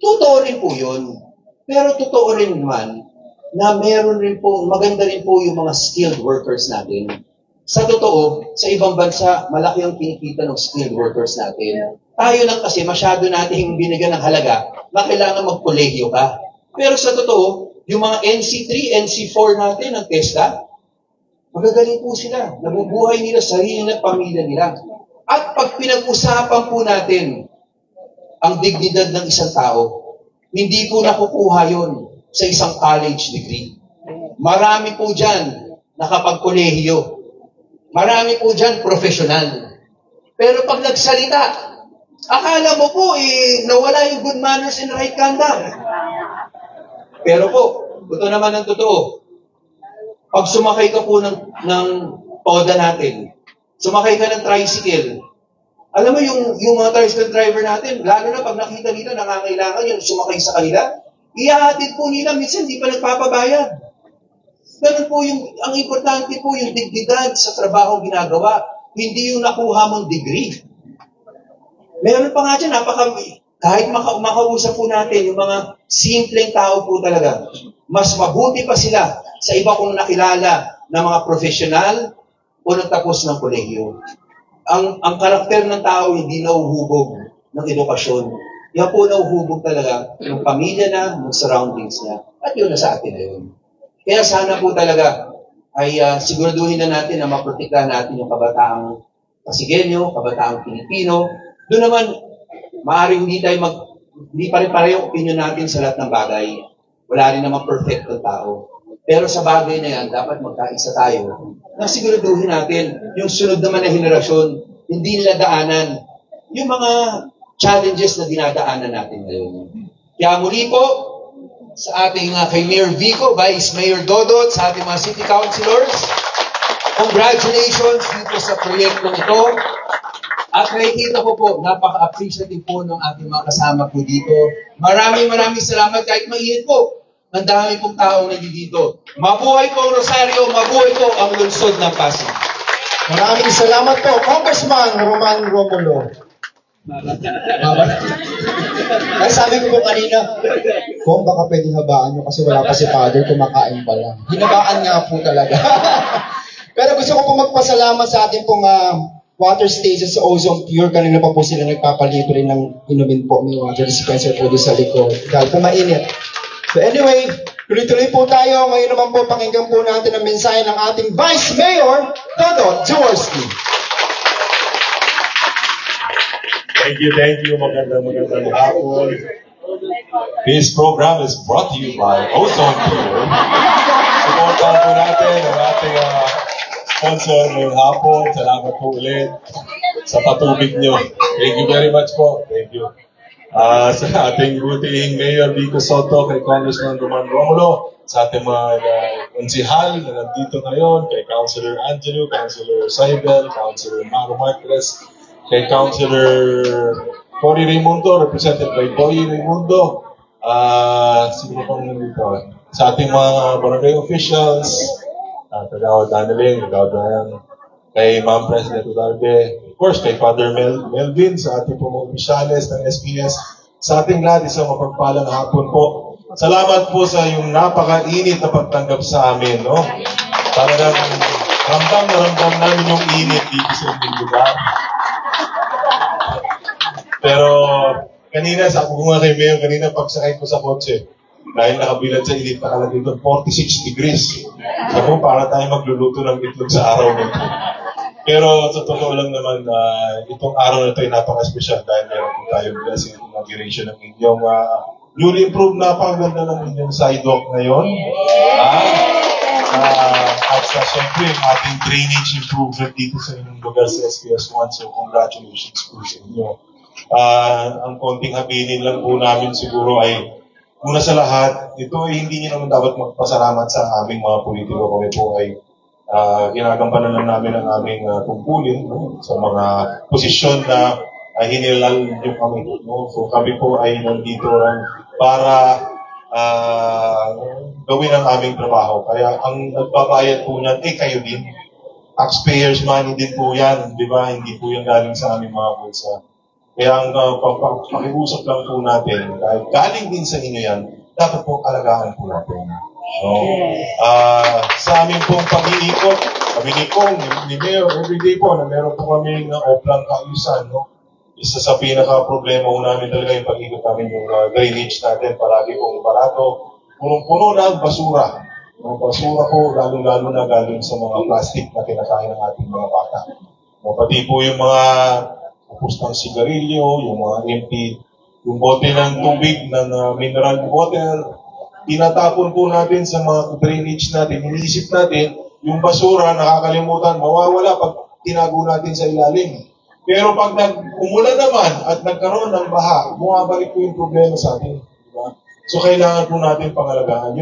Totoo rin po yun. Pero totoo rin naman na meron rin po, maganda rin po yung mga skilled workers natin. Sa totoo, sa ibang bansa, malaki ang kinikita ng skilled workers natin. Tayo lang kasi masyado nating binigyan ng halaga na kailangan magkolehiyo ka. Pero sa totoo, yung mga NC3, NC4 natin ng TESDA, magagaling po sila. Nabubuhay nila sarili ng pamilya nila. At pag pinag-usapan po natin ang dignidad ng isang tao, hindi po nakukuha yon sa isang college degree. Marami po dyan nakapagkolehiyo. Marami po dyan professional. Pero pag nagsalita, akala mo po nawala yung good manners and right conduct. Pero po, ito naman ang totoo. Pag sumakay ka po ng toda natin, sumakay ka ng tricycle, alam mo yung mga tricycle driver natin, lalo na pag nakita nila nangangailangan yung sumakay sa kanila, ihahatid po nila, minsan hindi pa nagpapabayad. Ganun po ang importante po yung dignidad sa trabaho ginagawa, hindi yung nakuha mong degree. Meron pa nga dyan, kahit makausap po natin yung mga simpleng tao po talaga, mas mabuti pa sila sa iba kong nakilala na mga profesional o nagtapos ng kolehiyo. Ang karakter ng tao hindi nauhubog ng edukasyon. Yan po nauhubog talaga ng pamilya na, ng surroundings niya. At yun na sa atin na yun. Kaya sana po talaga ay siguraduhin na natin na maprotektahan natin yung kabataang Pasigenyo, kabataang Pilipino. Doon naman, maaaring hindi pa rin pareho opinion natin sa lahat ng bagay. Wala rin naman perfect ng tao. Pero sa bagay na yan, dapat magkaisa tayo na siguraduhin natin yung sunod naman na henerasyon, hindi nila daanan yung mga challenges na dinadaanan natin ngayon. Kaya muli po, sa ating kay Mayor Vico, Vice Mayor Dodot, sa ating mga City Councilors, congratulations dito sa proyektong ito. At nakikita ko po, napaka-appreciative po ng ating mga kasama po dito. Maraming salamat kahit mainit po. Ang dami pong tao na dito. Mabuhay po ang Rosario, mabuhay po ang lungsod ng Pasig. Maraming salamat po, Congressman Roman Romulo. Ay, sabi ko po kanina, kung baka pwedeng habaan nyo kasi wala pa si Father, kumakain pa lang. Hinabaan nga po talaga. Pero gusto ko po magpasalamat sa ating pong water station sa Ozone Pure. Kanina pa po sila nagpapalibre ng inumin po. May water dispenser po doon sa likod. Dahil po mainit. So anyway, tuloy-tuloy po tayo. Ngayon naman po, pakinggan po natin ang mensahe ng ating Vice Mayor, Dodot Jaworski. Thank you. Magandang hapon. This program is brought to you by Ozone Pure. Supportan po natin ang ating sponsor ngayong hapon. Salamat po ulit sa patubig nyo. Thank you very much po. Thank you. Sa ating butihing Mayor Vico Soto, kay Congressman Roman Romulo, sa ating mga konsihal na nandito ngayon, kay Councilor Angelo, Councilor Saibel, Councilor Maro Marquez, kay Councilor Cory Raimundo, represented by Boy Raimundo, siguro pang nandito, sa ating mga barangay officials, Kagawad Daneling, Kagawad Dayan, kay Ma'am President Udarbe, course, kay Father Melvin, sa ating pong opisyales ng SPS, sa ating lahat, isang mapagpalang hapon po. Salamat po sa yung napakainit na pagtanggap sa amin, no? Talagang ramdam na ramdam namin yung init dito sa inyong lugar. Pero kanina, sabi ko nga kay Mayor, kanina pagsakay ko sa kotse, dahil nakabilad sa init, nakalagay doon 46 degrees. Sabi ko, para tayo magluluto ng itlog sa araw nito. Pero sa totoo lang naman, itong araw na ito ay napaka-special dahil meron po tayong blessing inauguration ng inyong newly improved na paganda ng inyong sidewalk ngayon. At siyempre, yung ating drainage improvement dito sa inyong lugar sa SPS1. So, congratulations po sa inyo. Ang konting habilin lang po namin siguro ay, una sa lahat, ito ay hindi nyo naman dapat magpasalamat sa aming mga politiko. Kami po ay ginagampanan lang namin ang aming tungkulin, no? Sa mga posisyon na hinilal nyo kami. No? So kami po ay nandito para gawin ang aming trabaho. Kaya ang nagbabayad po niyan, kayo din. Taxpayers money din po yan, di ba? Hindi po yan galing sa aming mga bulsa. Kaya ang pakiusap lang po natin, dahil galing din sa inyo yan, dapat po alagaan po natin. No? Sa amin pong pag-iikot, kami ni Kong, ni Mayor, everyday po, na meron po kami oplang kaayusan. No? Isa sa pinaka-problema po namin talaga yung pag-ikot namin yung drainage natin, palagi pong barato, punong-puno na basura. Yung basura po, lalo-lalo na galing sa mga plastic na kinakain ng ating mga bata. No? Pati po yung mga upos ng sigarilyo, yung mga empty, yung bote ng tubig, ng mineral water, tinatapon po natin sa mga drainage natin. Iniisip natin, yung basura, nakakalimutan, mawawala pag tinago natin sa ilalim. Pero pag umulan naman at nagkaroon ng baha, bumabalik po yung problema sa atin. Diba? So kailangan po natin pangalagaan.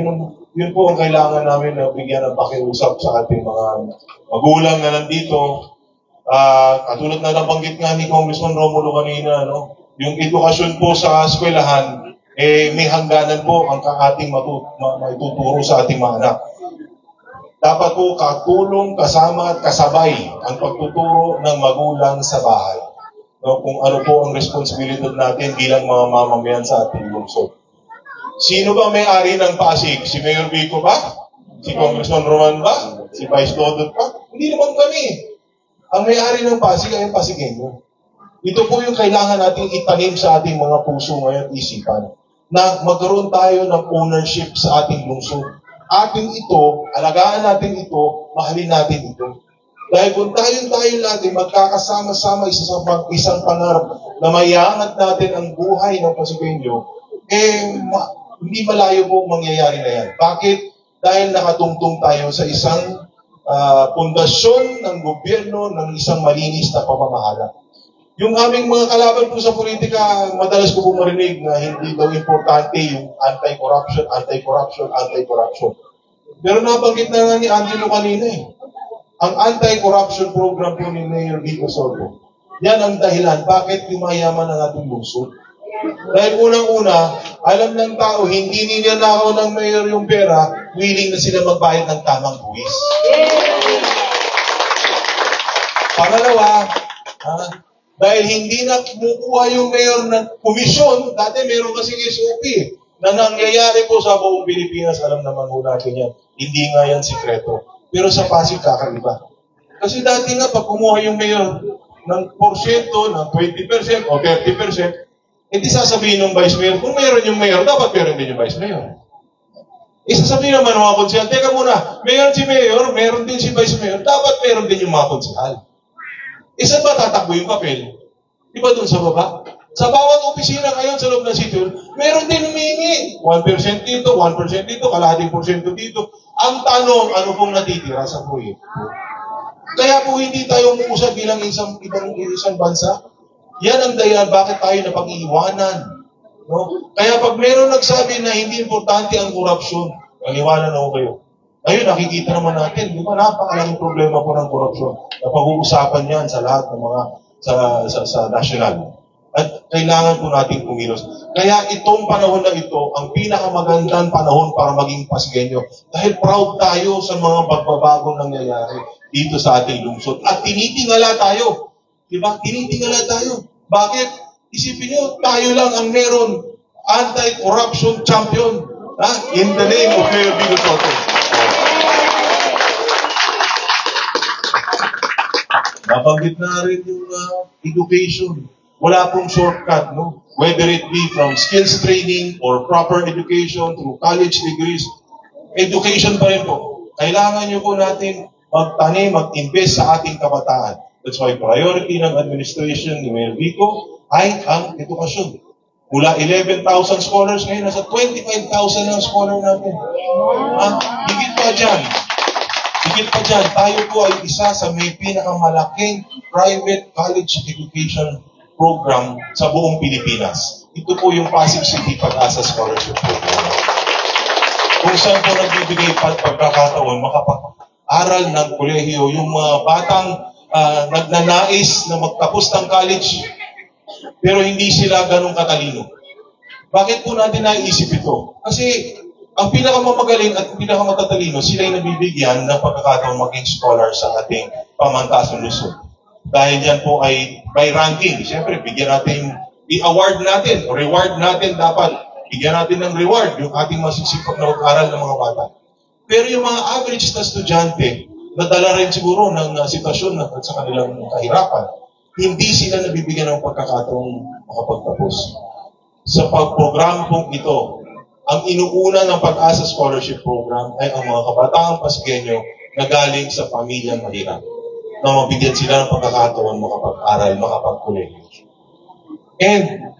Yun po ang kailangan namin na bigyan ng pakiusap sa ating mga magulang na nandito. Katulad na nabanggit nga ni Congressman Romulo kanina, no? Yung edukasyon po sa eskwelahan, may hangganan po ang ating maituturo sa ating mga anak. Dapat po katulong, kasama at kasabay ang pagtuturo ng magulang sa bahay. No? Kung ano po ang responsibilidad natin bilang mga mamamayan sa ating lungsod. Sino ba may-ari ng Pasig? Si Mayor Vico ba? Si Congressman Roman ba? Si Vice Dodot ba? Hindi naman kami. Ang may-ari ng Pasig ay ang Pasigueño. Ito po yung kailangan natin itanim sa ating mga puso ngayon isipan. Na magkaroon tayo ng ownership sa ating lungsod. Ating ito, alagaan natin ito, mahalin natin ito. Dahil kung tayo natin magkakasama-sama isang pangarap na mayangat natin ang buhay ng Pasigueño, hindi malayo po mangyayari na yan. Bakit? Dahil nakatungtong tayo sa isang pundasyon ng gobyerno ng isang malinis na pamamahala. Yung aming mga kalaban po sa politika, madalas ko po marinig na hindi daw importante yung anti-corruption. Pero nabanggit na nga ni Angelo kanina Ang anti-corruption program po ni Mayor Vico Soto, yan ang dahilan bakit yumayaman ang ating lungsod. Dahil unang-una, alam ng tao, hindi nila nakaw ng mayor yung pera, willing na sila magbayad ng tamang buwis. Pangalawa, dahil hindi na kumukuha yung mayor ng komisyon, dati meron kasing SOP na nangyayari po sa buong Pilipinas, alam naman po natin yan. Hindi nga yan sikreto. Pero sa Pasig, kakaiba. Kasi dati nga, pag kumuha yung mayor ng porsyento, ng 20% o 30%, hindi sasabihin ng vice mayor, kung mayroon yung mayor, dapat meron din yung vice mayor. Isasabihin naman ng mga konsehal, teka muna, meron si mayor, meron din si vice mayor, dapat meron din yung mga konsehal. Isa ba tatakbo yung papel? Di ba dun sa baba? Sa bawat opisina ngayon sa loob ng city hall, meron din humingi. 1% dito, 1% dito, kalahating porsyento dito. Ang tanong, ano pong natitira sa proyekto? Kaya po hindi tayo umuusap bilang isang bansa. Yan ang dahilan bakit tayo napag-iiwanan. No? Kaya pag meron nagsabi na hindi importante ang korupsyon, naniwala na ako kayo. Ayun, nakikita naman natin, di ba, napakalaking problema po ng korupsyon. Napag-uusapan yan sa lahat ng mga sa national. At kailangan po natin kumilos. Kaya itong panahon na ito, ang pinakamagandang panahon para maging Pasigueño. Dahil proud tayo sa mga pagbabagong nangyayari dito sa ating lungsod. At tinitingala tayo Diba? Tinitingala tayo. Bakit? Isipin nyo, tayo lang ang meron anti-corruption champion. In the name of Mayor Vico Soto. Nabanggit na rin yung education. Wala pong shortcut, no? Whether it be from skills training or proper education through college degrees, education pa rin po. Kailangan nyo po natin magtanim, mag-invest sa ating kabataan. That's why priority ng administration ni Mayor Vico ay ang edukasyon. Mula 11,000 scholars ngayon, nasa 25,000 ang scholar natin. Higit pa dyan. Higit pa dyan, tayo po ay isa sa may pinakamalaking private college education program sa buong Pilipinas. Ito po yung Pasig City Pag-asa Scholarship Program. Kung saan po nagbibigay pagkakataon, makapag-aral ng kolehiyo, yung mga batang nagnanais na magtapos ng college, pero hindi sila ganun katalino. Bakit po natin naisip ito? Kasi ang pinakamamagaling at pinakamatatalino, sila ay nabibigyan ng pagkakataon maging scholar sa ating pamantasang Luzon. Dahil yan po ay by ranking. Siyempre, bigyan natin, i-award natin, o reward natin dapat. Bigyan natin ng reward yung ating masisipag na mag-aral ng mga bata. Pero yung mga average na estudyante, nadala rin siguro ng sitwasyon at sa kanilang kahirapan, hindi sila nabibigyan ng pagkakataong makapagtapos. Sa pagprogram pong ito, ang inuuna ng Pag-asa Scholarship Program ay ang mga kabataang Pasigueño na galing sa pamilyang mahirap, na mabigyan sila ng pagkakataon makapag-aral, makapag-kolehiyo. And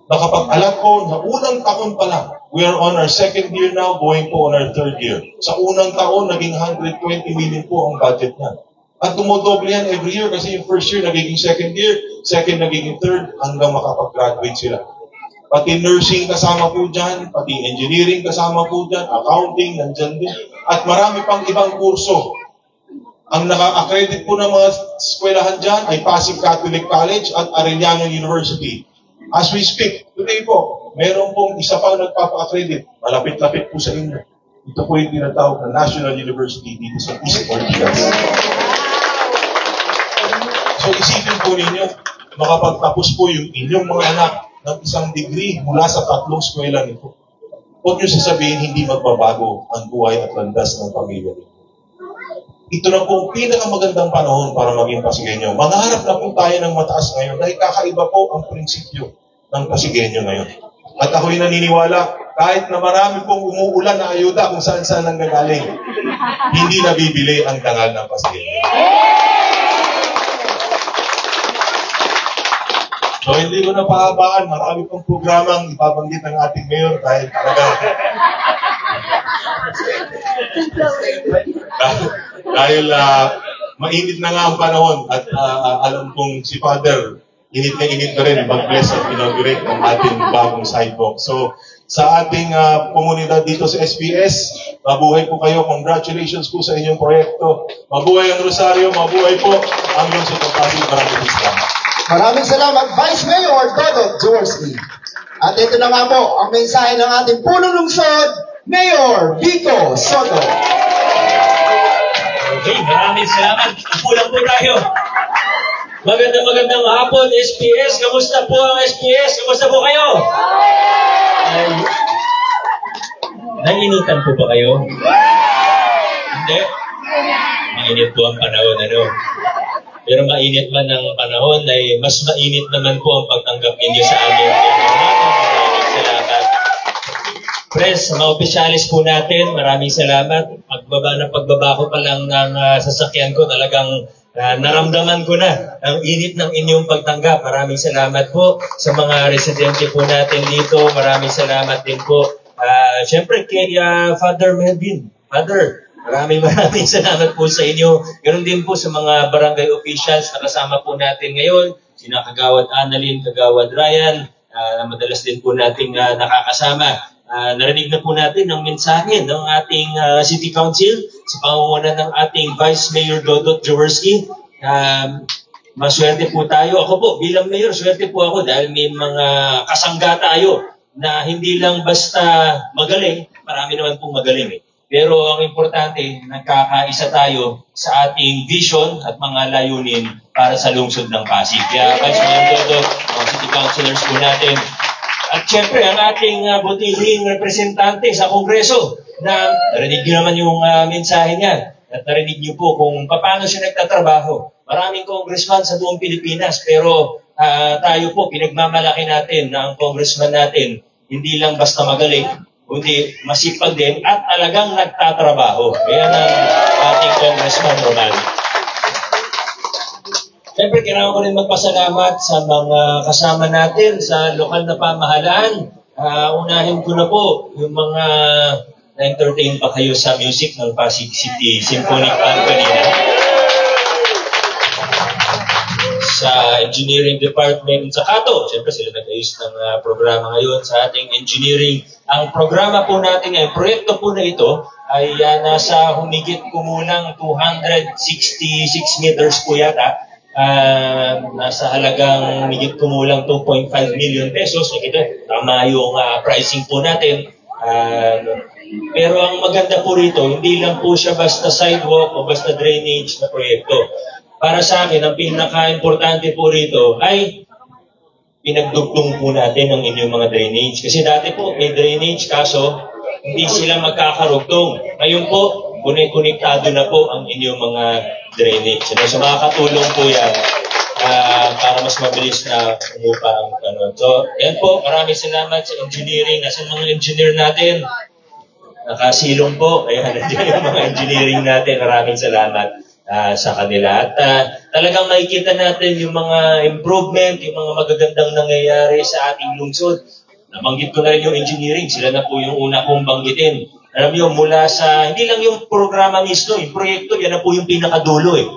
nakapag-alam ko na unang taon pa lang, we are on our second year now, going po on our third year. Sa unang taon, naging 120 million po ang budget niya. At tumodoble yan every year kasi yung first year nagiging second year, second nagiging third, hanggang makapag-graduate sila. Pati nursing kasama po dyan, pati engineering kasama po dyan, accounting, nandyan din. At marami pang ibang kurso. Ang naka-accredit po ng mga eskwelahan dyan ay Pasig Catholic College at Arellano University. As we speak, today po, meron pong isa pang nagpapa-accredit. Malapit-lapit po sa inyo. Ito po yung tinatawag na National University dito sa East Ortigas. So isipin po ninyo, makapagtapos po yung inyong mga anak ng isang degree mula sa 3 eskwela nito. Huwag nyo sasabihin hindi magbabago ang buhay at landas ng pamilya nito. Ito na po ang pinakamagandang panahon para maging Pasigueño. Mangarap na po tayo ng mataas ngayon dahil kakaiba po ang prinsipyo ng Pasigueño ngayon. At ako'y naniniwala, kahit na marami pong umuulan na ayuda kung saan-saan ang gagaling, hindi nabibili ang dangal ng Pasigueño. So hindi ko na pahabaan, marami pong programang ipabanggit ng ating mayor dahil talaga dahil mainit na nga ang panahon at alam kong si Father, init na rin mag-bless at inaugurate ang ating bagong sidewalk. So sa ating komunidad dito sa SPS, mabuhay po kayo. Congratulations po sa inyong proyekto. Mabuhay ang Rosario, mabuhay po ang lungsod ng Pasig. Maraming salamat. Maraming salamat, Vice Mayor Dodot Jaworski. At ito na nga po ang mensahe ng ating punong lungsod, Mayor Vico Soto. Okay, maraming salamat. Pulang po tayo. Magandang hapon, SPS. Kamusta po ang SPS? Kamusta po kayo? Ay, nainitan po ba kayo? Hindi? Mainit po ang panahon, ano? Pero mainit man ang panahon, ay mas mainit naman po ang pagtanggap ninyo sa amin. Maraming salamat. Press, mga opisyalis po natin, maraming salamat. Pagbaba ko pa lang ng sasakyan ko, talagang naramdaman ko na ang init ng inyong pagtanggap. Maraming salamat po sa mga residente po natin dito. Maraming salamat din po. Siyempre kay Father Melvin. Father, maraming salamat po sa inyo. Ganon din po sa mga barangay officials na kasama po natin ngayon. Sina Kagawad Annalyn, Kagawad Ryan, madalas din po nating nakakasama. Narinig na po natin ang mensahe ng ating City Council sa pangunguna ng ating Vice Mayor Dodot Jaworski. Maswerte po tayo. Ako po, bilang mayor, swerte po ako dahil may mga kasangga tayo na hindi lang basta magaling, marami naman pong magaling eh. Pero ang importante, nagkakaisa tayo sa ating vision at mga layunin para sa lungsod ng Pasig. Kaya Vice Mayor Dodo, mga city councilors po natin, at syempre ang ating butihing representante sa Kongreso na narinig niyo naman yung mensahe niya at narinig niyo po kung paano siya nagtatrabaho. Maraming congressman sa buong Pilipinas pero tayo po pinagmamalaki natin na ang congressman natin hindi lang basta magaling, kundi masipag din at talagang nagtatrabaho. Kaya ang ating Congressman Roman. Siyempre, kailangan ko rin magpasalamat sa mga kasama natin sa lokal na pamahalaan. Unahin ko na po yung mga na-entertain pa kayo sa music ng Pasig City Symphonic Band kanina. Sa engineering department sa Kato. Siyempre sila nag-ayos ng programa ngayon sa ating engineering. Ang programa po natin ngayon, proyekto po na ito ay nasa humigit kumulang 266 meters po yata. Nasa halagang humigit kumulang 2.5 million pesos. Ito, tama yung pricing po natin. Pero ang maganda po rito, hindi lang po siya basta sidewalk o basta drainage na proyekto. Para sa akin, ang pinaka-importante po rito ay pinagdugtong po natin ang inyong mga drainage. Kasi dati po may drainage kaso hindi sila magkakarugtong. Ngayon po, konektado na po ang inyong mga drainage. So makakatulong po yan para mas mabilis na umupa ang kanon. So yan po, maraming salamat sa engineering. Nasa mga engineer natin, nakasilong po. Ayan, nandiyan yung mga engineering natin. Maraming salamat sa kanila. At talagang makikita natin yung mga improvement, yung mga magagandang nangyayari sa ating lungsod. Nabanggit ko na rin yung engineering. Sila na po yung una kong banggitin. Alam niyo, mula sa, hindi lang yung programa mismo, yung proyekto, yan na po yung pinakadulo eh.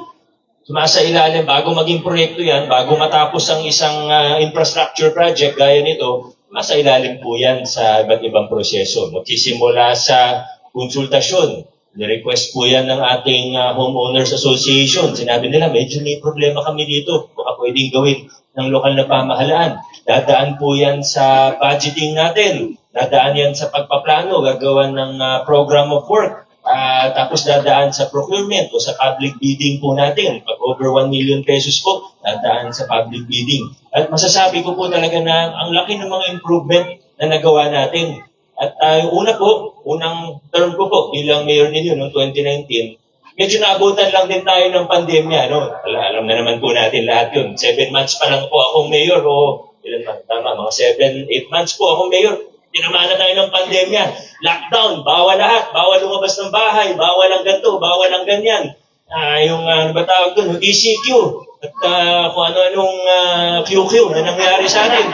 Sumasa ilalim, bago maging proyekto yan, bago matapos ang isang infrastructure project gaya nito, masa ilalim po yan sa iba't ibang proseso. Magsisimula sa konsultasyon. Ni-request po yan ng ating Homeowners Association. Sinabi nila, medyo may problema kami dito. Baka pwedeng gawin ng lokal na pamahalaan. Dadaan po yan sa budgeting natin. Dadaan yan sa pagpaplano, gagawa ng program of work. Tapos dadaan sa procurement o sa public bidding po natin. Pag over 1 million pesos po, dadaan sa public bidding. At masasabi ko po talaga na ang laki ng mga improvement na nagawa natin. At yung unang term ko po bilang mayor ninyo noong 2019, medyo naabutan lang din tayo ng pandemya. No? Alam na naman po natin lahat yun. 7 months pa lang po akong mayor o ilan pa? Tama, mga 7-8 months po akong mayor. Tinamaan na tayo ng pandemya. Lockdown, bawal lahat. Bawal lumabas ng bahay. Bawal ang ganito, bawal ang ganyan. Yung ano ba tawag doon? ECQ. At kung ano-anong QQ na nangyari sa atin.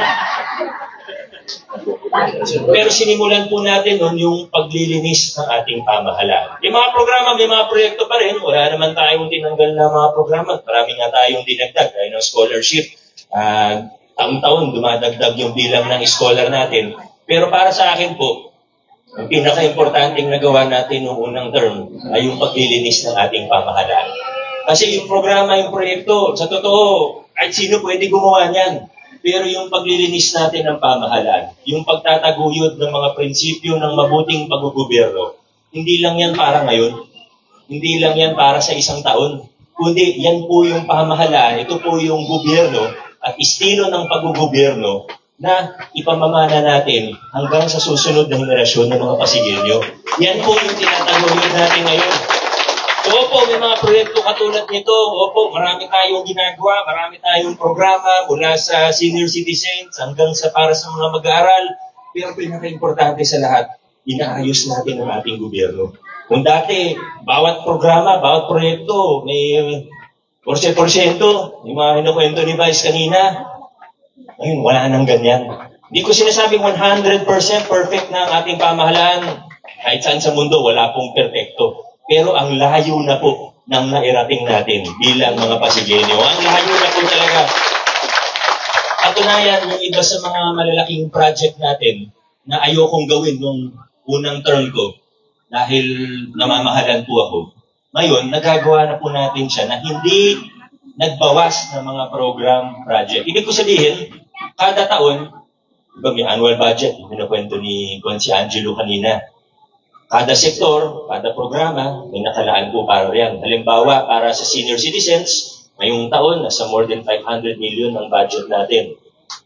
Pero sinimulan po natin noon yung paglilinis ng ating pamahalaan. May mga programa, may mga proyekto pa rin. Wala naman tayong tinanggal na mga programa. Marami nga tayong dinagdag. Tayo ng scholarship. Taon-taon dumadagdag yung bilang ng scholar natin. Pero para sa akin po, ang pinaka-importanting nagawa natin noong unang term ay yung paglilinis ng ating pamahalaan. Kasi yung programa, yung proyekto, sa totoo, kahit sino pwede gumawa niyan. Pero yung paglilinis natin ng pamahalaan, yung pagtataguyod ng mga prinsipyo ng mabuting paggugobyerno, hindi lang yan para ngayon, hindi lang yan para sa isang taon, kundi yan po yung pamahalaan, ito po yung gobyerno at estilo ng paggugobyerno na ipamamana natin hanggang sa susunod na henerasyon ng mga Pasigilyo. Yan po yung tinataguyod natin ngayon. So, opo, may mga proyekto katulad nito. Opo, marami tayong ginagawa, marami tayong programa mula sa senior citizens hanggang sa para sa mga mag-aaral. Pero pinaka-importante sa lahat, inaayos natin ang ating gobyerno. Kung dati, bawat programa, bawat proyekto, may porsyento, yung mga hinukwento ni Vice kanina, ngayon, wala nang ganyan. Hindi ko sinasabing 100% perfect na ang ating pamahalaan. Kahit saan sa mundo, wala pong perfecto. Pero ang layo na po ng nairating natin bilang mga Pasigleño. Ang layo na po talaga. Katunayan, yung iba sa mga malalaking project natin na ayokong gawin nung unang term ko dahil namamahalan po ako. Ngayon, nagagawa na po natin siya na hindi nagbawas ng mga program project. Ibig ko sabihin, kada taon, diba may annual budget, pinakwento ni si Angelo kanina. Kada sektor, kada programa, may nakalaan po para riyan. Halimbawa, para sa senior citizens, ngayong taon, nasa more than 500 million ang budget natin.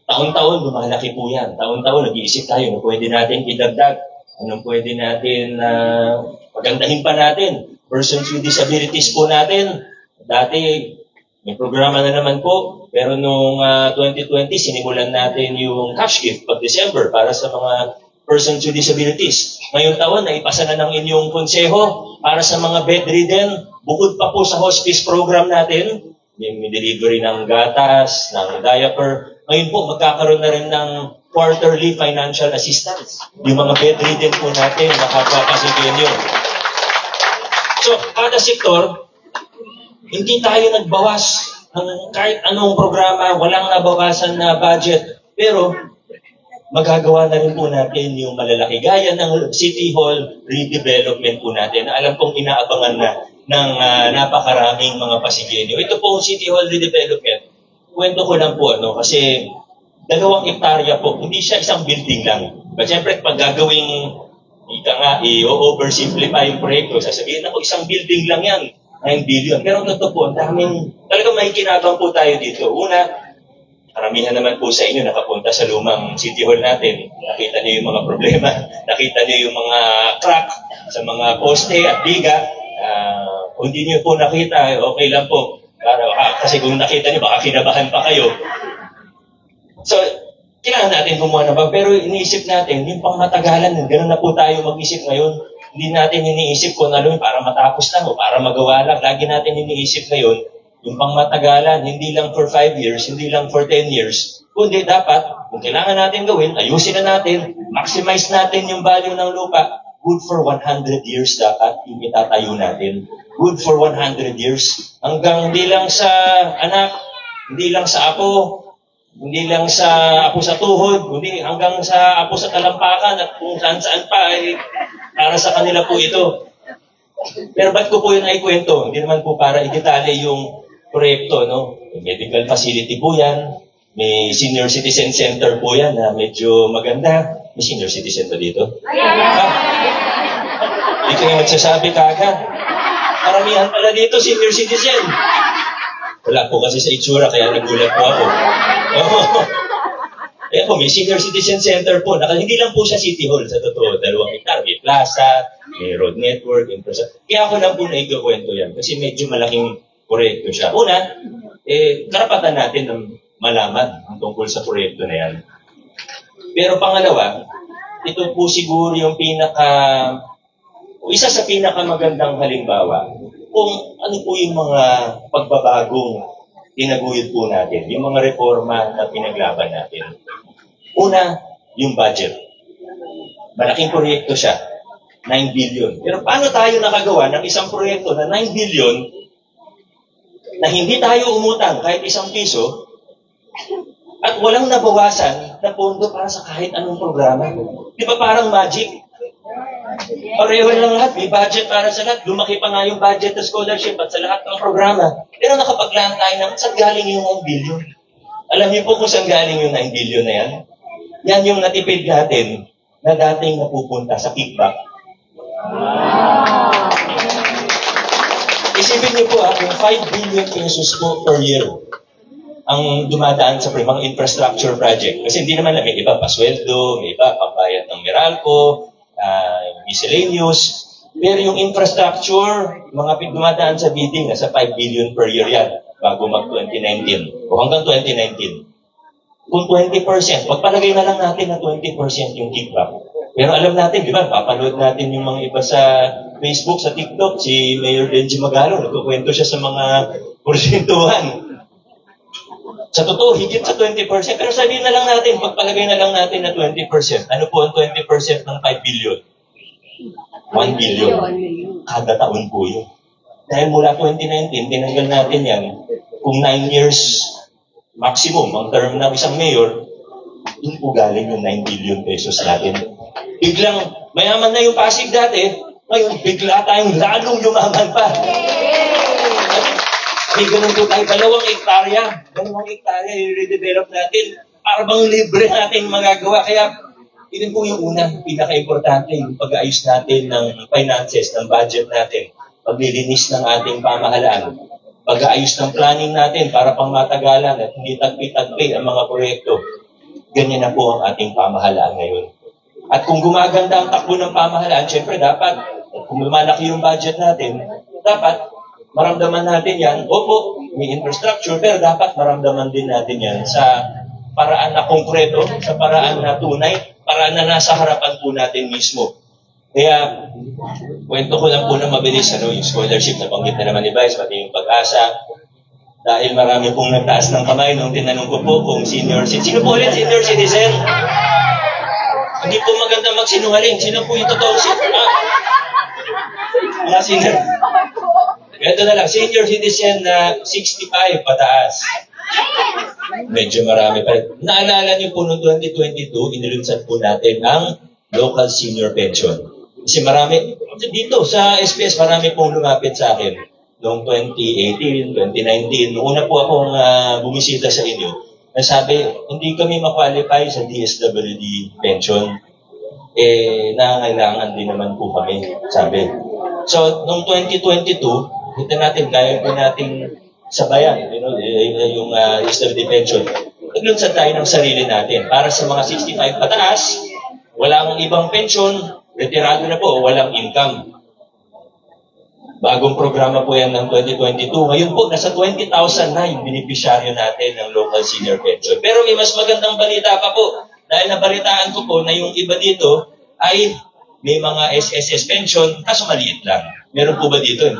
Taon-taon, lumalaki po yan. Taon-taon, nag-iisip tayo na pwede natin idagdag. Anong pwede natin pagandahin pa natin. Persons with disabilities po natin. Dati, may programa na naman po. Pero noong 2020, sinimulan natin yung cash gift pag December para sa mga persons with disabilities. Ngayong taon, naipasa na ng inyong konseho para sa mga bedridden. Bukod pa po sa hospice program natin, may delivery ng gatas, ng diaper. Ngayon po, magkakaroon na rin ng quarterly financial assistance. Yung mga bedridden po natin, nakapapasigenyo. So, kada sektor, hindi tayo nagbawas ng kahit anong programa, walang nabawasan na budget. Pero, magagawa na rin po natin yung malalaki. Gaya ng City Hall redevelopment po natin. Alam kong inaabangan na ng napakaraming mga Pasigueño. Ito po City Hall redevelopment. Kwento ko lang po, kasi 2 hektarya po. Hindi siya isang building lang. But syempre, pag gagawing i-oversimplify yung proyekto, sasabihin ako, isang building lang yan. 9 billion. Pero totoo po, talagang may kinabang po tayo dito. Una, karamihan naman po sa inyo nakapunta sa lumang City Hall natin. Nakita niyo yung mga problema, nakita niyo yung mga crack sa mga poste at biga. Kung hindi niyo po nakita, okay lang po. Kasi kung nakita niyo, baka kinabahan pa kayo. So, kailangan natin gumawa na ba? Pero iniisip natin, yung pangmatagalan, gano'n na po tayo mag-isip ngayon. Hindi natin iniisip kung ano para matapos lang o para magawa lang. Lagi natin iniisip ngayon, yung pangmatagalan, hindi lang for 5 years, hindi lang for 10 years, kundi dapat, kung kailangan natin gawin, ayusin na natin, maximize natin yung value ng lupa. Good for 100 years dapat yung itatayo natin. Good for 100 years. Hanggang hindi lang sa anak, hindi lang sa apo, hindi lang sa apo sa tuhod, hindi hanggang sa apo sa talampakan at kung saan-saan pa ay para sa kanila po ito. Pero ba't ko po yun ay kwento? Hindi naman po para i-detalye yung proyekto, May medical facility po yan. May senior citizen center po yan na medyo maganda. May senior citizen ba dito? Hindi kayo magsasabi kagad. Karamihan pala dito senior citizen. Wala po kasi sa itsura kaya nagulat po ako. Ayan po, may senior citizen center po. Hindi lang po siya City Hall, sa totoo. 2 hektar, may plaza, may road network, infrastructure. Kaya ako lang po naikikwento yan kasi medyo malaking proyekto siya. Una, karapatan natin na malaman ang tungkol sa proyekto na yan. Pero pangalawa, ito po siguro yung isa sa pinakamagandang halimbawa kung ano po yung mga pagbabagong tinaguyod po natin, yung mga reforma na pinaglaban natin. Una, yung budget. Malaking proyekto siya, 9 billion. Pero paano tayo nakagawa ng isang proyekto na 9 billion na hindi tayo umutang kahit 1 piso at walang nabawasan na pondo para sa kahit anong programa? Di ba parang magic? Pareho lang lahat, may budget para sa lahat. Lumaki pa nga yung budget ng scholarship at sa lahat ng programa. Pero nakapaglaan tayo ng saan galing yung 9 billion. Alam niyo po kung saan galing yung 9 billion na yan? Yan yung natipid natin na dating napupunta sa kickback. Isipin niyo po kung 5 billion pesos po per year ang dumadaan sa mga infrastructure project. Kasi hindi naman may iba pasweldo, may iba pambayad ng Meralco, miscellaneous. Pero yung infrastructure, mga dumadaan sa bidding, nasa 5 billion per year yan bago mag-2019 o hanggang 2019. Kung 20%, pagpalagay na lang natin na 20% yung kickback. Pero alam natin, di ba, papanood natin yung mga iba sa Facebook, sa TikTok, si Mayor Benji Magalo, nagkukwento siya sa mga porsentuhan. Sa totoo, higit sa 20%. Pero sabihin na lang natin, pagpalagay na lang natin na 20%. Ano po ang 20% ng 5 billion? 1 billion. Kada taon po yun. Dahil mula 2019, tinanggal natin yan. Kung 9 years maximum ang term ng isang mayor, yun po galing yung 9 billion pesos natin. Biglang, mayaman na yung Pasig dati, ngayon bigla tayong lalong yumaman pa. May ganun po tayo, 2 hektarya. 2 hektarya yung redevelop natin. Para bang libre natin magagawa. Kaya yun po yung unang pinaka-importante, yung pag-aayos natin ng finances, ng budget natin, paglilinis ng ating pamahalaan, pag-aayos ng planning natin para pang matagalan at hindi tagpi-tagpi ang mga proyekto. Ganyan na po ang ating pamahalaan ngayon. At kung gumaganda ang takbo ng pamahalaan, syempre dapat, kung lumalaki yung budget natin, dapat maramdaman natin yan. Opo, may infrastructure, pero dapat maramdaman din natin yan sa paraan na konkreto, sa paraan na tunay, paraan na nasa harapan po natin mismo. Kaya, kwento ko lang po na mabilis, yung scholarship na banggit na naman ni Vice, pati yung Pag-asa. Dahil marami pong nagtaas ng kamay nung tinanong ko po kung senior citizen. Sino po ulit senior citizen? Hindi po maganda magsinungaling. Sino po yung totoong mga senior? Ito na lang, senior citizen na 65 pataas. Medyo marami pa rin. Naalala niyo po noong 2022, inilunsad po natin ang local senior pension. Kasi marami, dito sa SPS, marami pong lumapit sa akin. Noong 2018, 2019, noong una po akong bumisita sa inyo, nasabi, hindi kami ma-qualify sa DSWD pension. Nangangailangan din naman po kami, sabi. So, noong 2022, kita natin, kaya po nating sabayan, yung DSWD pension. Naglunsad tayo ng sarili natin. Para sa mga 65 pataas, walang ibang pension, retirado na po, walang income. Bagong programa po yan ng 2022. Ngayon po, nasa 20,000 na yung beneficiaryo natin ng local senior pension. Pero may mas magandang balita pa po. Dahil nabalitaan ko po na yung iba dito ay may mga SSS pension, kaso maliit lang. Meron po ba dito? 2,000,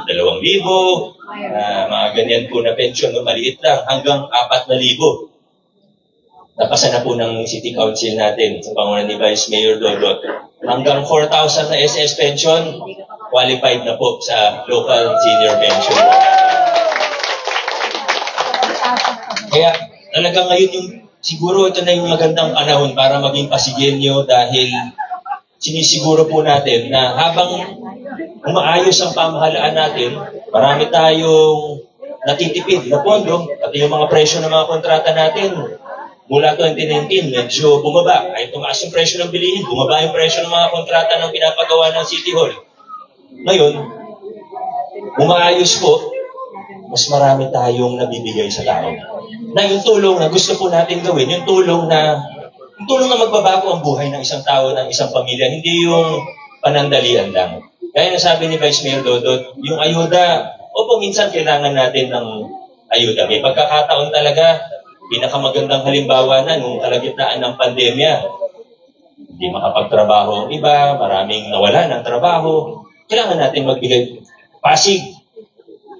mga ganyan po na pension, maliit lang, hanggang 4,000. Napasa na po ng City Council natin sa pangunan ni Vice Mayor Dodot. Hanggang 4,000 na SS pension, qualified na po sa local senior pension. Kaya talagang ngayon yung, siguro ito na yung magandang panahon para maging pasigilyo dahil sinisiguro po natin na habang umaayos ang pamahalaan natin, marami tayong natitipid na pondo, pati yung mga presyo ng mga kontrata natin. Mula 2019, medyo bumaba. Ay tumaas yung presyo ng bilihin, bumaba yung presyo ng mga kontrata ng pinapagawa ng City Hall. Ngayon, umaayos po, mas marami tayong nabibigay sa tao. Na yung tulong na gusto po natin gawin, yung tulong na magbabago ang buhay ng isang tao, ng isang pamilya, hindi yung panandalian lang. Kaya nasabi ni Vice Mayor Dodot, yung ayuda, opo, minsan kailangan natin ng ayuda. May pagkakataon talaga, pinakamagandang halimbawa na nung kalagitnaan ng pandemya. Hindi makapagtrabaho ang iba, maraming nawala ng trabaho. Kailangan natin magbigay. Pasig,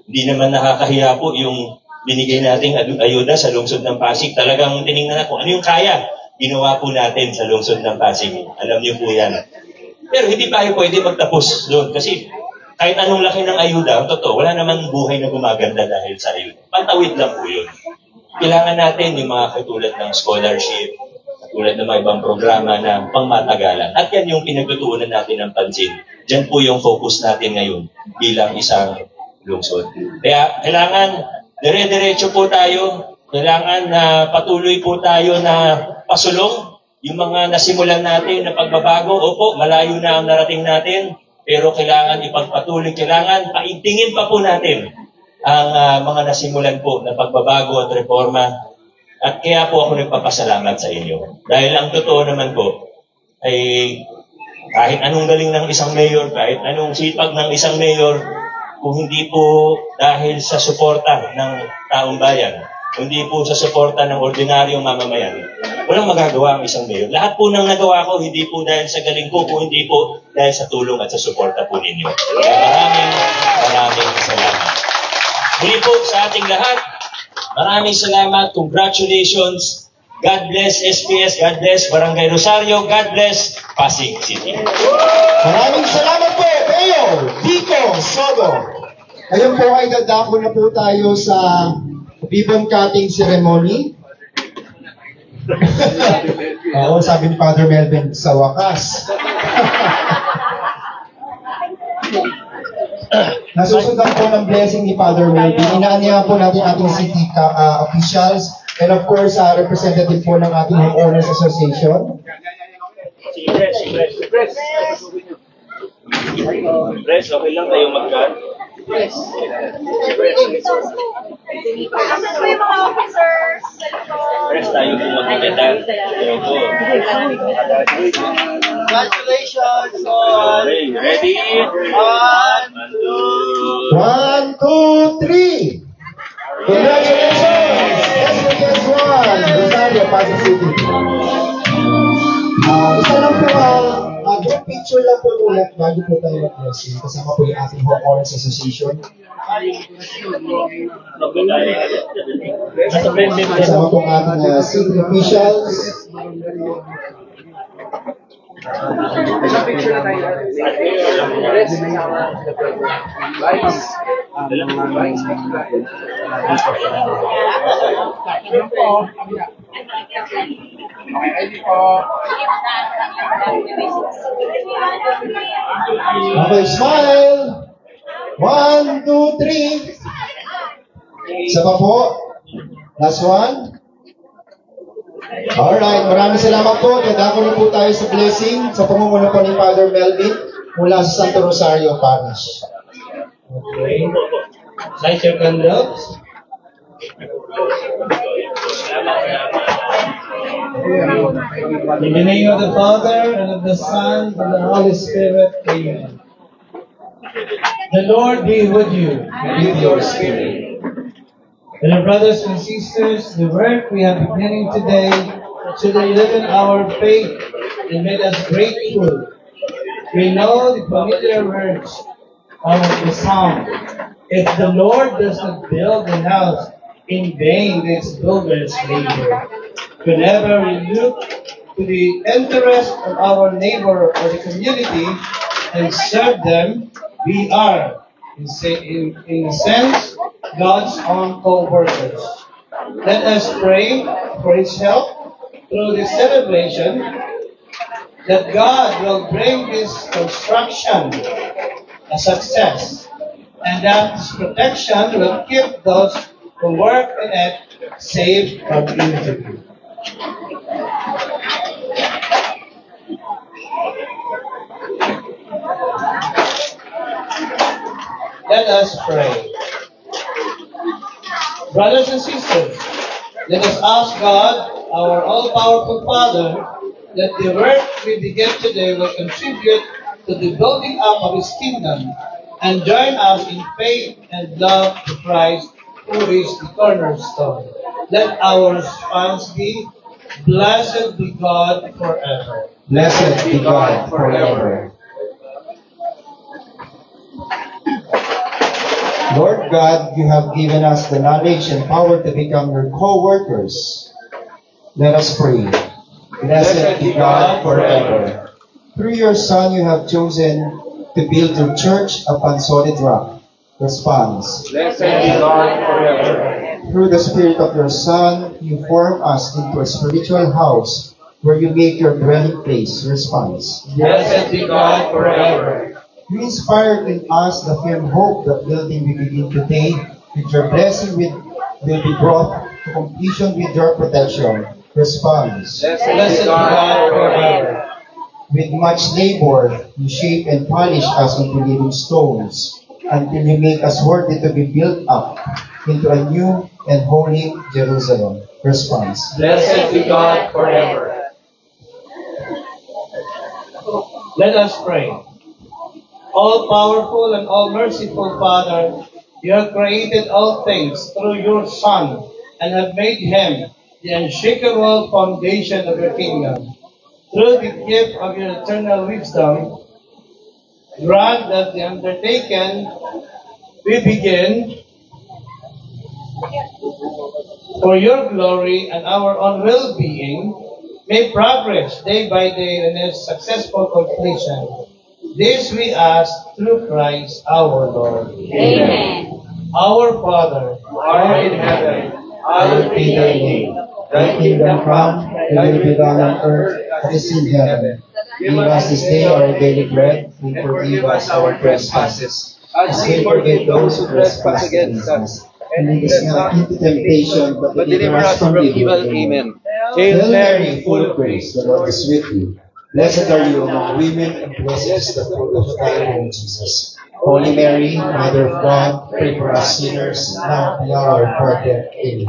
hindi naman nakakahiya po yung binigay nating ayuda sa lungsod ng Pasig. Talagang tinignan na kung ano yung kaya. Ginawa po natin sa lungsod ng Pasig. Alam niyo po yan. Pero hindi tayo pwede magtapos doon. Kasi kahit anong laki ng ayuda, totoo, wala naman buhay na gumaganda dahil sa ayuda. Pantawid lang po yun. Kailangan natin yung mga katulad ng scholarship, katulad ng mga ibang programa na pangmatagalan. At yan yung pinagtutuunan natin ng pansin. Diyan po yung focus natin ngayon bilang isang lungsod. Kaya kailangan dire-diretso po tayo. Kailangan na patuloy po tayo na pasulong yung mga nasimulan natin na pagbabago. Opo, malayo na ang narating natin. Pero kailangan ipagpatuloy. Kailangan paigtingin pa po natin ang mga nasimulan po na pagbabago at reforma. At kaya po ako nagpapasalamat sa inyo. Dahil ang totoo naman po ay kahit anong galing ng isang mayor, kahit anong sipag ng isang mayor, kung hindi po dahil sa suporta ng taong bayan, hindi po sa suporta ng ordinaryong mamamayan, walang magagawa ang isang mayor. Lahat po ng nagawa ko, hindi po dahil sa galing ko, kung hindi po dahil sa tulong at sa suporta po ninyo. Maraming salamat. Muli po sa ating lahat, maraming salamat, congratulations, God bless SPS, God bless Barangay Rosario, God bless Pasig City. Maraming salamat po, Mayor Vico Soto. Ngayon po ay dadako na po tayo sa ribbon cutting ceremony. Oo, sabi ni Father Melvin, sa wakas. Nasusundan po ng blessing ni Father Melvin. Inaanyahan po natin ating city officials and of course, representative po ng ating Homeowners Association. Press, okay lang tayo mag-cut. Asan po yung mga officers? Press tayo kung mag-metal. Congratulations on... Okay, ready? 1, 2, 3. Congratulations! SPS 1, Rosario, Pasig City. Isa lang po, group picture lang po ulit bago po tayo mag-blessing. Kasama po yung ating Homeowners Association. Kasama po ang ating city officials. Okay, smile. 1, 2, 3. Isa pa po. Last one. Alright, maraming salamat po. Dadako na po tayo sa blessing sa pamumuno po ni Father Melvin mula sa Santo Rosario Parish. Okay. Light your candles. In the name of the Father, and of the Son, and of the Holy Spirit, amen. The Lord be with you, and with your spirit. Dear brothers and sisters, the work we have beginning today should enliven our faith and make us grateful. We know the familiar words of the psalm. If the Lord does not build the house, in vain its builders labor. Whenever we look to the interest of our neighbor or the community and serve them, we are, in a sense, God's own co-workers. Let us pray for His help through this celebration, that God will bring this construction a success, and that His protection will keep those who work in it safe from injury. Let us pray. Brothers and sisters, let us ask God, our all-powerful Father, that the work we begin today will contribute to the building up of His kingdom and join us in faith and love to Christ, who is the cornerstone. Let our response be, Blessed be God forever. Blessed be God forever. Lord God, you have given us the knowledge and power to become your co-workers. Let us pray. Blessed be God forever. Through your Son, you have chosen to build your church upon solid rock. Response. Blessed be God forever. Through the Spirit of your Son, you form us into a spiritual house where you make your dwelling place. Response. Blessed be God forever. You inspired in us the firm hope that building we begin today, with your blessing will be brought to completion with your protection. Response. Blessed be God forever. With much labor, you shape and polish us into living stones until you make us worthy to be built up into a new and holy Jerusalem. Response. Blessed be God forever. Let us pray. All-powerful and all-merciful Father, you have created all things through your Son and have made Him the unshakable foundation of your kingdom. Through the gift of your eternal wisdom, grant that the undertaken we begin for your glory and our own well-being may progress day by day in its successful completion. This we ask through Christ our Lord. Amen. Our Father, who art in heaven, hallowed be thy name. Thy kingdom come, thy will be done on earth as in heaven. Give us this day our daily bread, and forgive us our trespasses, as we forgive those who trespass against us. And lead us not into temptation, but deliver us from evil. Amen. Hail Mary, full of grace, the Lord is with you. Blessed are you among women, and blessed is the fruit of thy womb, Jesus. Holy Mary, Mother of God, pray for us sinners, now and at the hour of our death. Amen.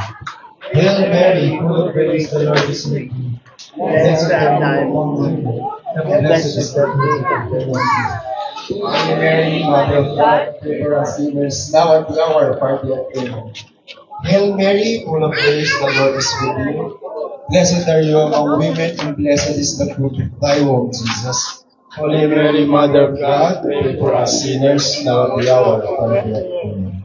Hail Mary, full of grace, the Lord is with thee. Blessed are you among women, and blessed is the fruit of thy womb, Jesus. Holy Mary, Mother of God, pray for us sinners, now and at the hour of our death. Amen. Hail Mary, full of grace, the Lord is with you. Blessed are you among women, and blessed is the fruit of thy womb, Jesus. Holy Mary, Mother of God, pray for us sinners, now at the hour of our death. Amen.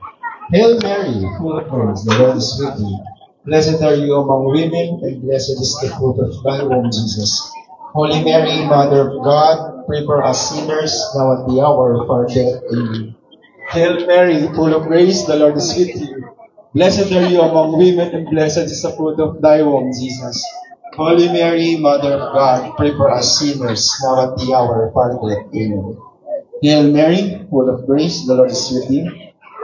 Hail Mary, full of grace, the Lord is with thee. Blessed are you among women, and blessed is the fruit of thy womb, Jesus. Holy Mary, Mother of God, pray for us sinners, now at the hour of our death. Amen. Hail Mary, full of grace, the Lord is with you. Blessed are you among women, and blessed is the fruit of thy womb, Jesus. Holy Mary, Mother of God, pray for us sinners, now at the hour of our death. Amen. Hail Mary, full of grace, the Lord is with you.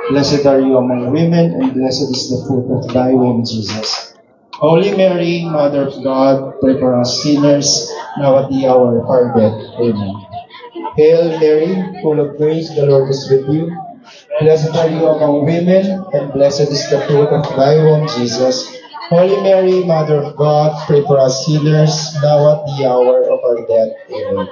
Blessed are you among women, and blessed is the fruit of thy womb, Jesus. Holy Mary, Mother of God, pray for us sinners, now at the hour of our death. Amen. Hail Mary, full of grace, the Lord is with you. Blessed are you among women, and blessed is the fruit of thy womb, Jesus. Holy Mary, Mother of God, pray for us sinners, now at the hour of our death. Amen.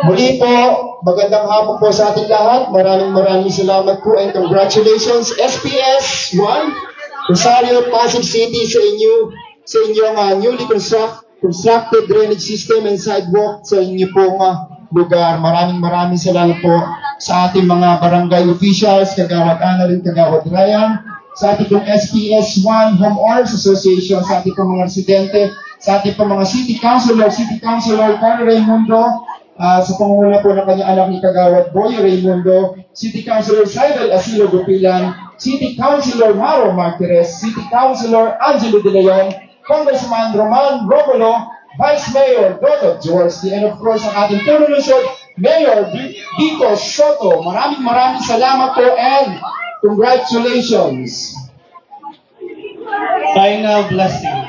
Muli po, magandang hapon po sa ating lahat. Maraming salamat po and congratulations SPS 1, Rosario, Pasig City sa inyong newly constructed drainage system and sidewalk sa inyo pong lugar. Maraming salamat po sa ating mga barangay officials, Kagawad Annalyn, Kagawad Ryan, sa ating pong SPS 1 Homeowners Association, sa ating pong mga residente, sa ating pong mga City Councilor Carlo Raimundo, sa pangunguna po ng kanyang anak ni Kagawad Boy Raimundo, City Councilor Saibel Asilo Gupilan, City Councilor Maro Marquez, City Councilor Angelo De Leon, Congressman Roman Romulo, Vice Mayor Dodo George, and of course ang ating Pululusod, Mayor Vico Soto. Maraming salamat po and congratulations. Final blessing.